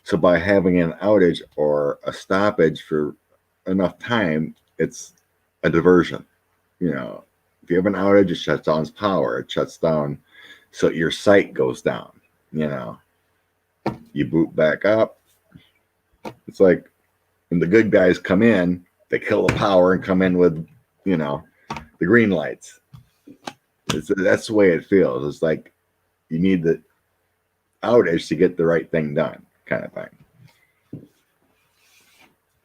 So by having an outage or a stoppage for enough time, it's a diversion. If you have an outage, it shuts down power. It shuts down, so your site goes down. You boot back up. It's like when the good guys come in, they kill the power and come in with, the green lights. That's the way it feels. It's like you need the outage to get the right thing done, kind of thing.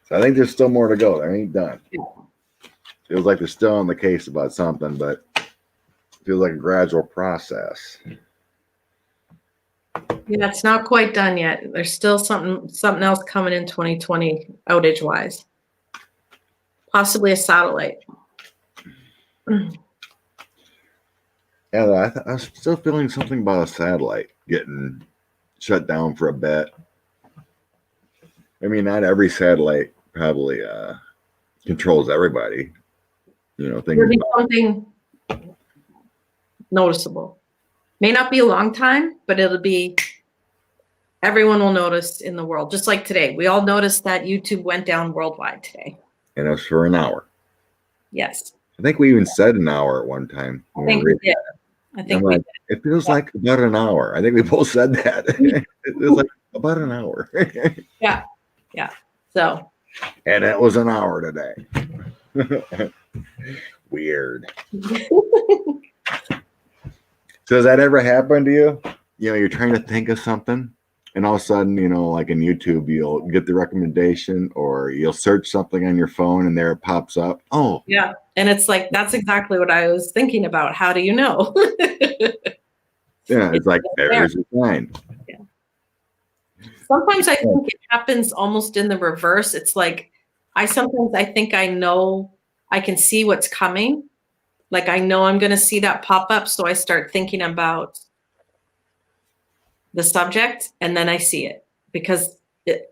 So I think there's still more to go. They ain't done. Feels like they're still on the case about something, but feels like a gradual process. Yeah, it's not quite done yet. There's still something else coming in 2020 outage wise. Possibly a satellite. Yeah, I was still feeling something about a satellite getting shut down for a bit. I mean, not every satellite probably controls everybody. You know, There'll be something noticeable. May not be a long time, but it'll be, everyone will notice in the world. Just like today. We all noticed that YouTube went down worldwide today. And it was for an hour. Yes. I think we even said an hour at one time. I think we did. I think we did. It feels like about an hour. I think we both said that. It was like about an hour. Yeah. Yeah. So. And it was an hour today. Weird. So has that ever happened to you? You know, you're trying to think of something and all of a sudden, you know, like in YouTube, you'll get the recommendation or you'll search something on your phone and there it pops up. Oh. Yeah. And it's like, that's exactly what I was thinking about. How do you know? Yeah, it's like, there's a sign. Yeah. Sometimes I think it happens almost in the reverse. It's like, I think I know, I can see what's coming. Like I know I'm going to see that pop up. So I start thinking about the subject and then I see it because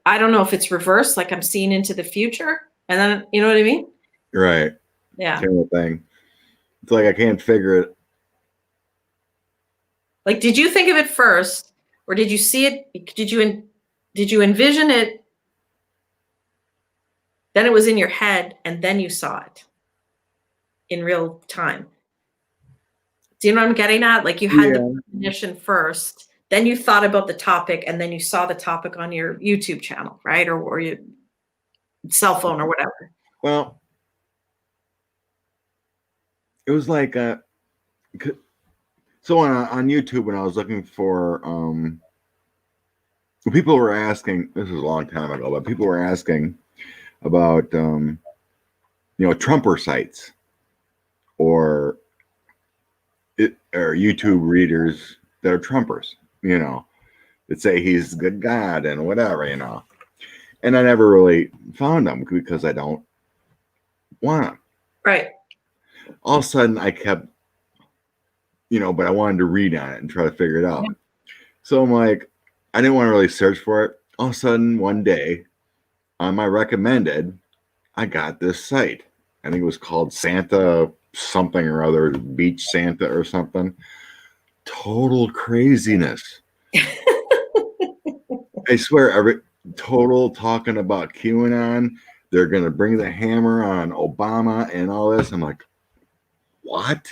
I don't know if it's reversed. Like I'm seeing into the future and then, you know what I mean? Right. Yeah. Kind of thing. It's like, I can't figure it. Like, did you think of it first or did you see it? Did you envision it? Then it was in your head and then you saw it in real time. Do you know what I'm getting at? Like you had the definition first, then you thought about the topic and then you saw the topic on your YouTube channel, right? Or your cell phone or whatever. Well, it was like, so on YouTube when I was looking for, people were asking, this was a long time ago, but people were asking about, you know, Trumper sites or YouTube readers that are Trumpers, you know, that say he's a good God and whatever, you know. And I never really found them because I don't want them. Right. All of a sudden I kept, you know, but I wanted to read on it and try to figure it out. Yeah. So I'm like, I didn't want to really search for it. All of a sudden one day on my recommended, I got this site. I think it was called Santa something or other, Beach Santa or something. Total craziness. I swear, total talking about QAnon. They're going to bring the hammer on Obama and all this. I'm like, what?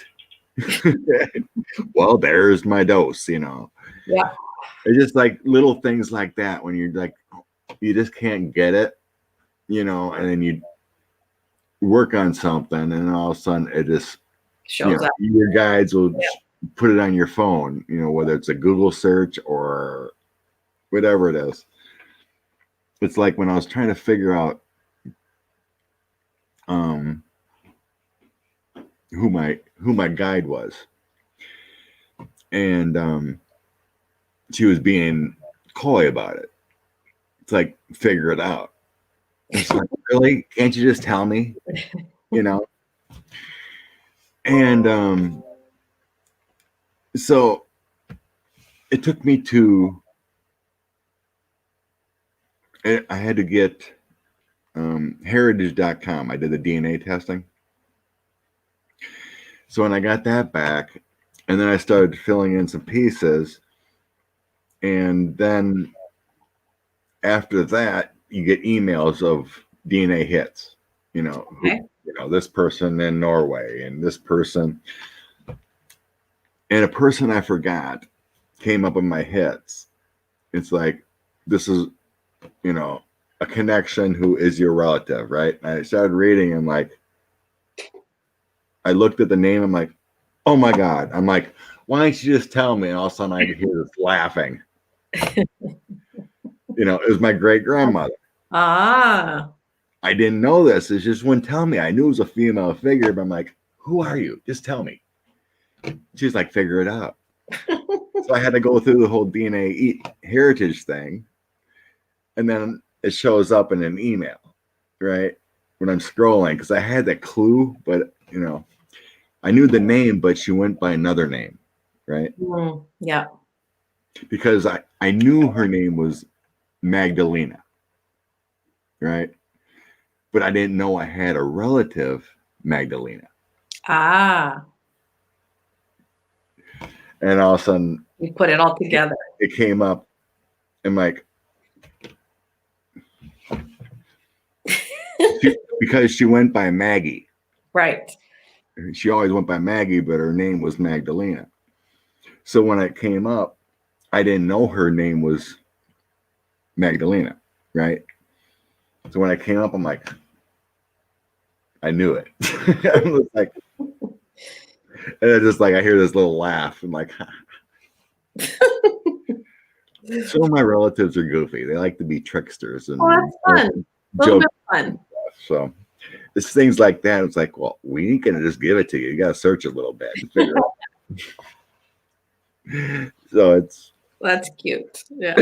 Well, there's my dose, you know. Yeah. It's just like little things like that when you're like, you just can't get it, you know, and then you work on something and then all of a sudden it just shows up. Your guides will put it on your phone, you know, whether it's a Google search or whatever it is. It's like when I was trying to figure out who my guide was, and she was being coy about it. It's like, figure it out. It's like, really? Can't you just tell me? You know? And so it took me to, I had to get heritage.com. I did the DNA testing. So when I got that back, and then I started filling in some pieces, and then after that, you get emails of DNA hits, you know, okay. You know, this person in Norway and this person, and a person I forgot came up in my hits. It's like, this is, you know, a connection who is your relative, right? And I started reading and like, I looked at the name, I'm like, oh my God. I'm like, why don't you just tell me? And all of a sudden I could hear this laughing. You know, it was my great grandmother. Ah. I didn't know this. It just wouldn't tell me. I knew it was a female figure, but I'm like, who are you? Just tell me. She's like, figure it out. So I had to go through the whole DNA heritage thing. And then it shows up in an email, right? When I'm scrolling, because I had that clue, but I knew the name, but she went by another name, right? Yeah. Because I knew her name was Magdalena, right? But I didn't know I had a relative, Magdalena. Ah. And all of a sudden, you put it all together. It came up, and like, because she went by Maggie. Right. She always went by Maggie, but her name was Magdalena. So when it came up, I didn't know her name was Magdalena, right? So when I came up, I'm like, I knew it. I was like, and it's just like I hear this little laugh. I'm like, some of my relatives are goofy. They like to be tricksters and that's fun. A little bit fun. So it's things like that. It's like, well, we ain't gonna just give it to you. You gotta search a little bit to figure it out. So that's cute. Yeah.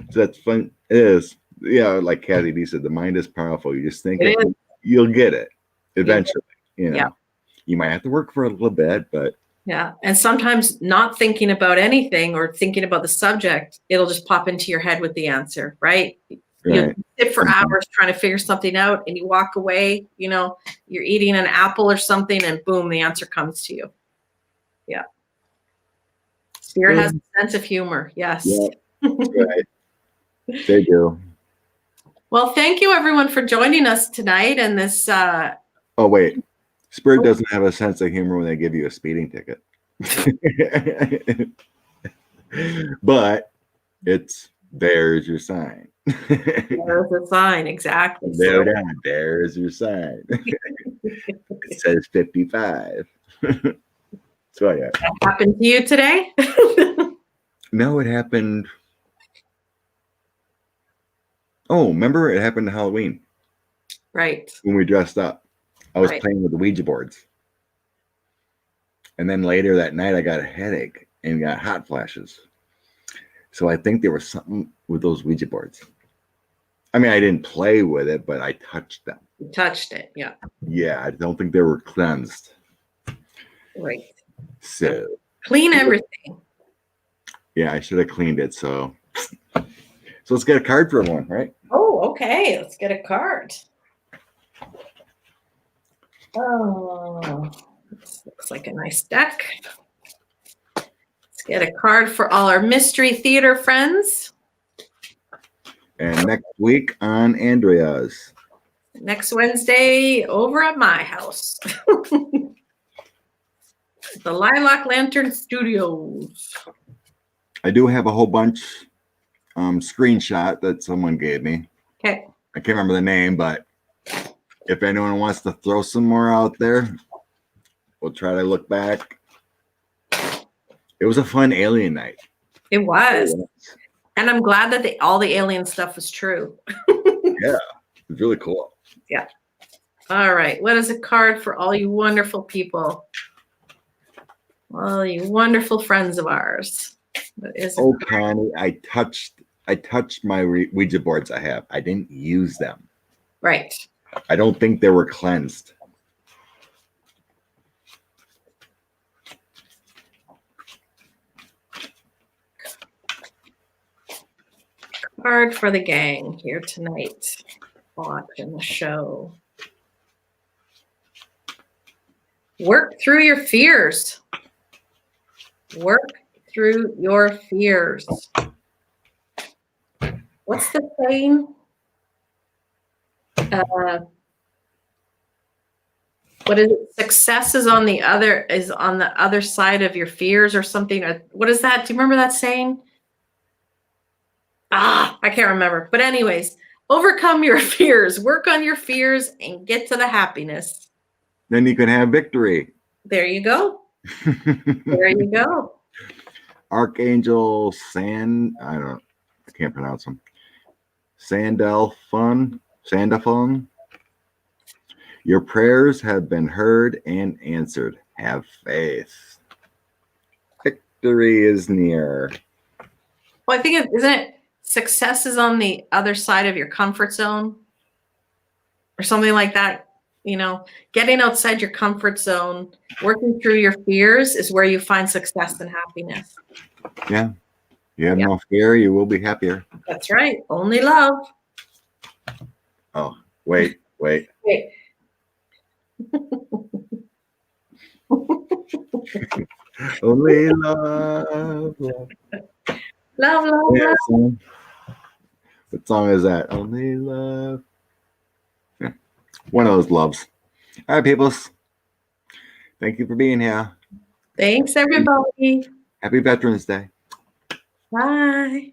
So that's fun. It is. Yeah, like Kathy D said, the mind is powerful. You just think you'll get it eventually. Yeah. You might have to work for a little bit, but yeah. And sometimes not thinking about anything or thinking about the subject, it'll just pop into your head with the answer, right? You sit for hours trying to figure something out, and you walk away, you're eating an apple or something, and boom, the answer comes to you. Yeah. Spirit has a sense of humor. Yes. Yeah. Right. They do. Well, thank you everyone for joining us tonight. And this, oh, wait. Spirit doesn't have a sense of humor when they give you a speeding ticket. But there's your sign. There's a sign, exactly. There's your sign. It says 55. So yeah. That happened to you today? No, it happened. Oh, remember it happened to Halloween. Right. When we dressed up. I was playing with the Ouija boards. And then later that night I got a headache and got hot flashes. So I think there was something with those Ouija boards. I mean, I didn't play with it, but I touched them. You touched it, yeah. Yeah, I don't think they were cleansed. Right. So clean everything. Yeah, I should have cleaned it. So let's get a card for everyone, right? Oh, okay. Let's get a card. Oh, this looks like a nice deck. Let's get a card for all our Mystery Theater friends. And next week on Andrea's. Next Wednesday over at my house. The Lilac Lantern Studios. I do have a whole bunch screenshot that someone gave me. Okay. I can't remember the name, but if anyone wants to throw some more out there, we'll try to look back. It was a fun alien night. It was. And I'm glad that all the alien stuff was true. Yeah, it was really cool. Yeah. All right. What is a card for all you wonderful people? All you wonderful friends of ours. What is it? Connie, I touched my Ouija boards I have. I didn't use them. Right. I don't think they were cleansed. Card for the gang here tonight. Watching the show. Work through your fears. Work through your fears. What's the saying? What is it? Success is on the other side of your fears or something. What is that? Do you remember that saying? I can't remember. But anyways, overcome your fears, work on your fears, and get to the happiness. Then you can have victory. There you go. There you go. Archangel I can't pronounce them. Sandalphon. Your prayers have been heard and answered. Have faith. victory is near. Well, I think isn't it success is on the other side of your comfort zone or something like that. You know, getting outside your comfort zone, working through your fears is where you find success and happiness. Yeah. You have no fear, you will be happier. That's right. Only love. Oh, wait. Wait. Only love. Love, love, Yeah, love. song. What song is that? Only love. Yeah. One of those loves. All right, peoples. Thank you for being here. Thanks, everybody. Happy Veterans Day. Bye.